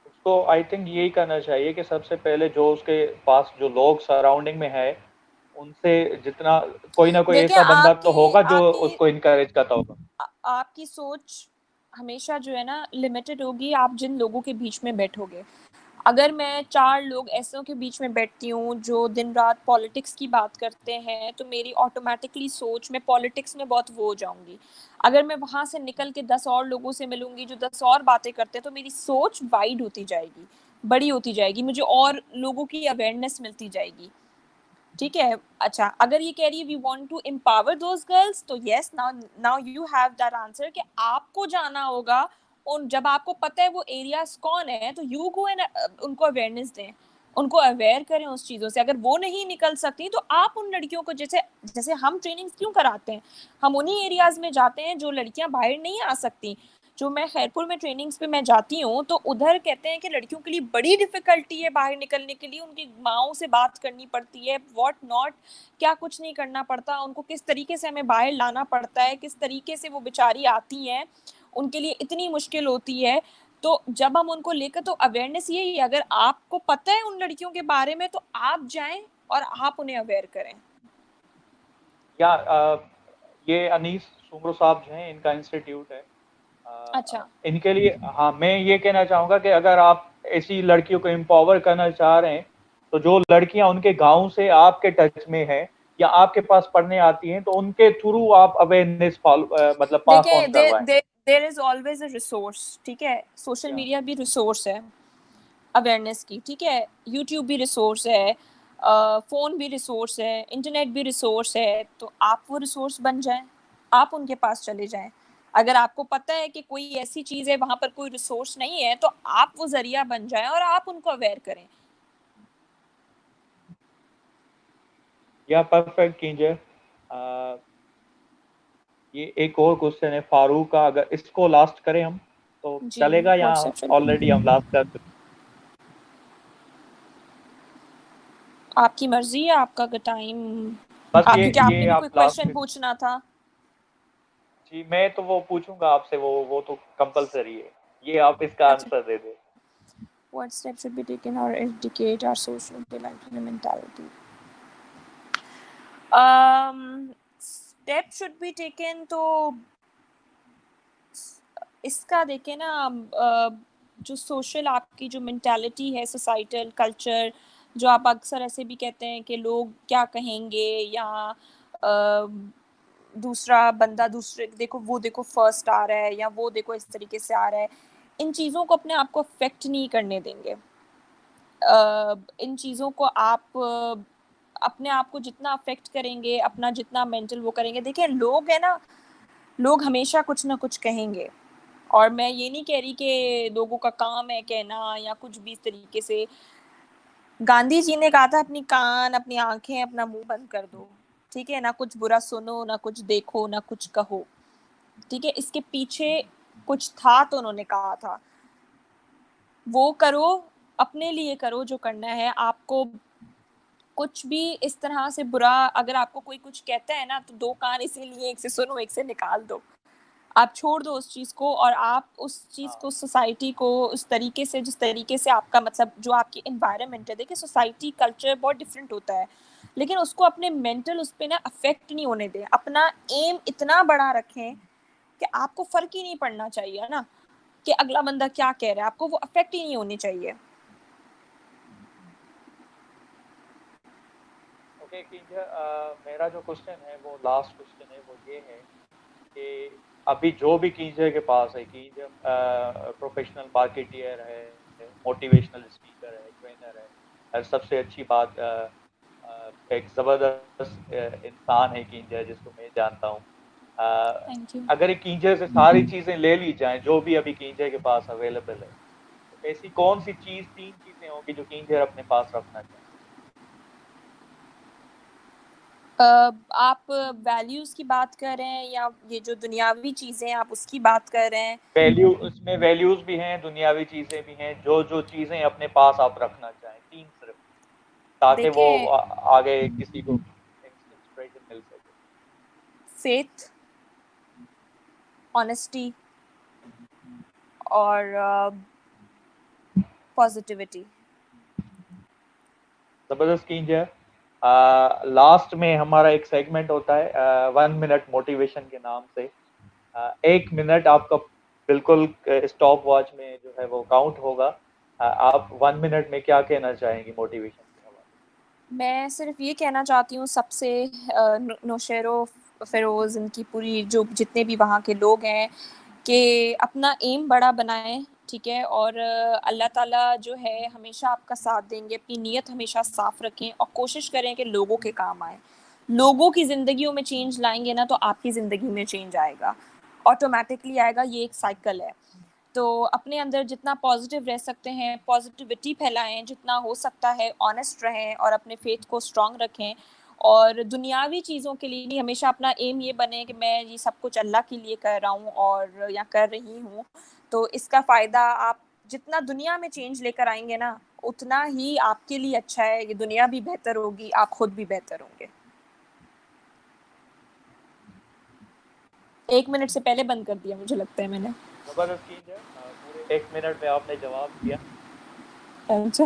उसको आई थिंक यही करना चाहिए कि सबसे पहले जो उसके पास जो लोग सराउंडिंग में है, उनसे जितना, कोई ना कोई देखिए ऐसा बंदा तो आपकी होगा जो आपकी उसको इनकरेज करता होगा। आपकी सोच हमेशा जो है ना लिमिटेड होगी, आप जिन लोगों के बीच में बैठोगे। अगर मैं 4 लोग ऐसों के बीच में बैठती हूँ जो दिन-रात पॉलिटिक्स की बात करते हैं, तो मेरी ऑटोमैटिकली सोच मैं पॉलिटिक्स में बहुत वो हो जाऊँगी। अगर मैं वहाँ से निकल के 10 और लोगों से मिलूँगी जो 10 और बातें करते हैं, तो मेरी सोच वाइड होती जाएगी, बड़ी होती जाएगी, मुझे और लोगों की अवेयरनेस मिलती जाएगी। ठीक है? अच्छा, अगर ये कह रही है we want to empower those girls, तो yes, now now you have that answer कि आपको जाना होगा उन, जब आपको पता है वो एरियाज़ कौन है, तो यू गो एंड उनको अवेयरनेस दें, उनको अवेयर करें उस चीज़ों से। अगर वो नहीं निकल सकती, तो आप उन लड़कियों को, जैसे जैसे हम ट्रेनिंग्स क्यों कराते हैं? हम उन्हीं एरियाज़ में जाते हैं जो लड़कियाँ बाहर नहीं आ सकती। जो मैं खैरपुर में ट्रेनिंग्स पे मैं जाती हूँ, तो उधर कहते हैं कि लड़कियों के लिए बड़ी डिफ़िकल्टी है बाहर निकलने के लिए, उनकी माँओं से बात करनी पड़ती है, व्हाट नॉट, क्या कुछ नहीं करना पड़ता, उनको किस तरीके से हमें बाहर लाना पड़ता है, किस तरीके से वो बेचारी आती हैं, उनके लिए इतनी मुश्किल होती है। तो जब हम उनको लेकर, तो अवेयरनेस यही है, अगर आपको पता है उन लड़कियों के बारे में, तो आप जाएँ और आप उन्हें अवेयर करें। या ये अनीस सुमरो साहब जो हैं, इनका इंस्टीट्यूट है, अच्छा। इनके लिए, हाँ, मैं ये कहना चाहूँगा कि अगर आप ऐसी लड़कियों को एम्पावर करना चाह रहे हैं, तो जो लड़कियां उनके गांव से आपके टच में हैं या आपके पास पढ़ने आती हैं, तो उनके थ्रू आप अवेयरनेस मतलब पास ऑन देखें, करवाएं। There is always a resource, ठीक है? सोशल या मीडिया भी रिसोर्स है अवेयरनेस की, ठीक है? यूट्यूब भी रिसोर्स है, फ़ोन भी रिसोर्स है, इंटरनेट भी रिसोर्स है, तो आप वो रिसोर्स बन जाएँ, आप उनके पास चले जाएँ। अगर आपको पता है कि कोई ऐसी चीज़ है, वहाँ पर कोई रिसोर्स नहीं है, तो आप वो ज़रिया बन जाएँ और आप उनको अवेयर करें। परफेक्ट कीजिए। अ, ये एक और क्वेश्चन है फारूक का, अगर इसको लास्ट करें हम तो जी, चलेगा, या व्हाट्सएप चलिए। ऑलरेडी हम लास्ट कर चुके? आपकी मर्ज़ी है, आपका टाइम, बस क्योंकि आपने ये भी कोई आप लास्ट क्वेश्चन में। पूछना था। जी, मैं तो वो पूछूंगा आपसे, वो तो कंपलसरी है। ये आप इसका अच्छा, आंसर दे दें। what steps should be taken or educate our social development mentality? Steps should be taken तो इसका देखें ना, जो सोशल आपकी जो मेंटालिटी है, सोसाइटल कल्चर, जो आप अक्सर ऐसे भी कहते हैं कि लोग क्या कहेंगे, या दूसरा बंदा दूसरे देखो, वो देखो फर्स्ट आ रहा है, या वो देखो इस तरीके से आ रहा है, इन चीज़ों को अपने आप को अफेक्ट नहीं करने देंगे। इन चीज़ों को आप अपने आप को जितना अफेक्ट करेंगे, अपना जितना मेंटल वो करेंगे, देखिए लोग है ना, लोग हमेशा कुछ ना कुछ कहेंगे, और मैं ये नहीं कह रही कि लोगों का काम है कहना या कुछ भी इस तरीके से। गांधी जी ने कहा था अपनी कान, अपनी आंखें, अपना मुंह बंद कर दो, ठीक है ना, कुछ बुरा सुनो ना, कुछ देखो ना, कुछ कहो, ठीक है। इसके पीछे कुछ था तो उन्होंने कहा था, वो करो, अपने लिए करो जो करना है आपको। कुछ भी इस तरह से बुरा अगर आपको कोई कुछ कहता है ना, तो दो कान इसीलिए, एक से सुनो एक से निकाल दो, आप छोड़ दो उस चीज़ को, और आप उस चीज़ को, सोसाइटी को उस तरीके से, जिस तरीके से आपका मतलब जो आपकी एनवायरनमेंट है, देखिए सोसाइटी कल्चर बहुत डिफरेंट होता है, लेकिन उसको अपने मेंटल उस पर ना अफेक्ट नहीं होने दें। अपना एम इतना बड़ा रखें कि आपको फर्क ही नहीं पड़ना चाहिए ना कि अगला बंदा क्या कह रहा है, आपको वो अफेक्ट ही नहीं होनी चाहिए। ओके किंजर, मेरा जो क्वेश्चन है वो लास्ट क्वेश्चन है, वो ये है कि अभी जो भी कींजर के पास है, कींजर प्रोफेशनल मार्केटियर है, मोटिवेशनल स्पीकर है, ट्रेनर है, और सबसे अच्छी बात एक ज़बरदस्त इंसान है कींजर, जिसको मैं जानता हूँ। Thank you. अगर एक कींजर से सारी चीज़ें ले ली जाएं जो भी अभी कींजर के पास अवेलेबल है, तो ऐसी कौन सी चीज़, 3 चीज़ें होंगी जो कींजर अपने पास रखना चाहें? आप वैल्यूज की बात कर रहे हैं, या ये जो दुनियावी चीजें आप उसकी बात कर रहे हैं? वैल्यू, उसमें वैल्यूज भी हैं, दुनियावी चीजें भी हैं, जो जो चीजें अपने पास आप रखना चाहें, 3 सिर्फ, ताकि वो देखें, आगे किसी को इंस्पिरेशन मिल सके। फेथ, ऑनेस्टी और पॉजिटिविटी। जबरदस्त कीजिए। लास्ट में हमारा एक सेगमेंट होता है 1 मिनट मोटिवेशन के नाम से। 1 मिनट आपका बिल्कुल स्टॉप वॉच में जो है वो काउंट होगा। आप 1 मिनट में क्या कहना चाहेंगी मोटिवेशन के हवाले से? मैं सिर्फ ये कहना चाहती हूँ सबसे, नौशेरो, फिरोज़, इनकी पूरी जो जितने भी वहाँ के लोग हैं, कि अपना एम बड़ा बनाएं, ठीक है, और अल्लाह ताला जो है हमेशा आपका साथ देंगे। अपनी नीयत हमेशा साफ रखें और कोशिश करें कि लोगों के काम आए। लोगों की ज़िंदगियों में चेंज लाएंगे ना, तो आपकी ज़िंदगी में चेंज आएगा, ऑटोमेटिकली आएगा। ये एक साइकिल है। तो अपने अंदर जितना पॉजिटिव रह सकते हैं, पॉजिटिविटी फैलाएं, जितना हो सकता है ऑनेस्ट रहें, और अपने फेथ को स्ट्रांग रखें। और दुनियावी चीज़ों के लिए नहीं, हमेशा अपना एम ये बने कि मैं ये सब कुछ अल्लाह के लिए कर रहा हूँ और या कर रही हूँ। तो इसका फ़ायदा आप जितना दुनिया में चेंज लेकर आएंगे ना, उतना ही आपके लिए अच्छा है। ये दुनिया भी बेहतर होगी, आप खुद भी बेहतर होंगे। 1 मिनट से पहले बंद कर दिया मुझे लगता है मैंने। जबरदस्त कीजिए। पूरे 1 मिनट में आपने जवाब दिया। अच्छा।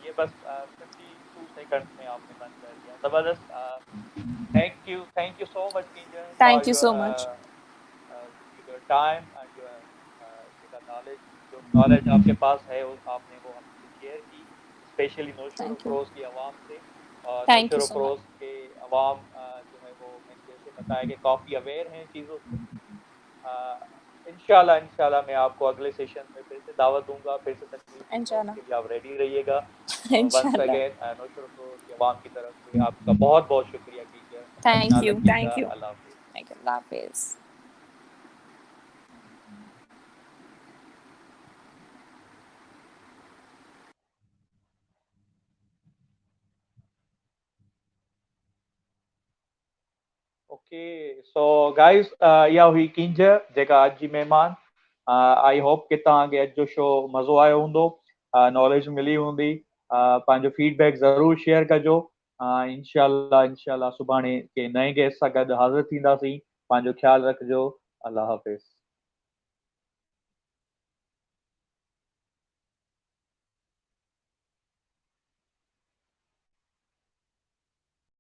ये बस 52 सेकंड्स में आपने बंद कर दिया। जबरदस्त। थैंक यू सो मच कीजिए for thank you so much. Your time and your knowledge. जो नॉलेज आपके पास है वो आपने वो हमसे शेयर की, specially Nausher thank you. Afroz की आवाम से। और thank Nausher you so Afroz much. के अवाम जो है वो मैंने जैसे बताया कि काफ़ी अवेयर हैं चीज़ों से। इंशाल्लाह इंशाल्लाह मैं आपको अगले सेशन में फिर से दावत दूंगा, फिर से तशरीफ दूंगा, इंशाल्लाह। उसके लिए आप रेडी रहिएगा। और वंस इंशाल्लाह। अगेन नौशेर अफरोज की आवाम की तरफ से आपका बहुत बहुत शुक्रिया कीजिए। अपना थैंक ख्याल यू, रखिएगा। थैंक यू, अल्लाह हाफिज़। Thank you. अल्लाह हाफिज़। ओके सो गाइस, इहा हुई किंज जेका अॼु जी महिमान। आई होप कि तव्हांखे अॼु जो शो मज़ो आयो हूंदो, नॉलेज मिली हूंदी। पंहिंजो फीडबैक ज़रूरु शेयर कजो। इंशाल्लाह इंशाल्लाह सुभाणे के नए गेस्ट सां गॾु हाज़िर थींदासीं। पंहिंजो ख्यालु रखिजो। अल्लाह हाफ़िज़।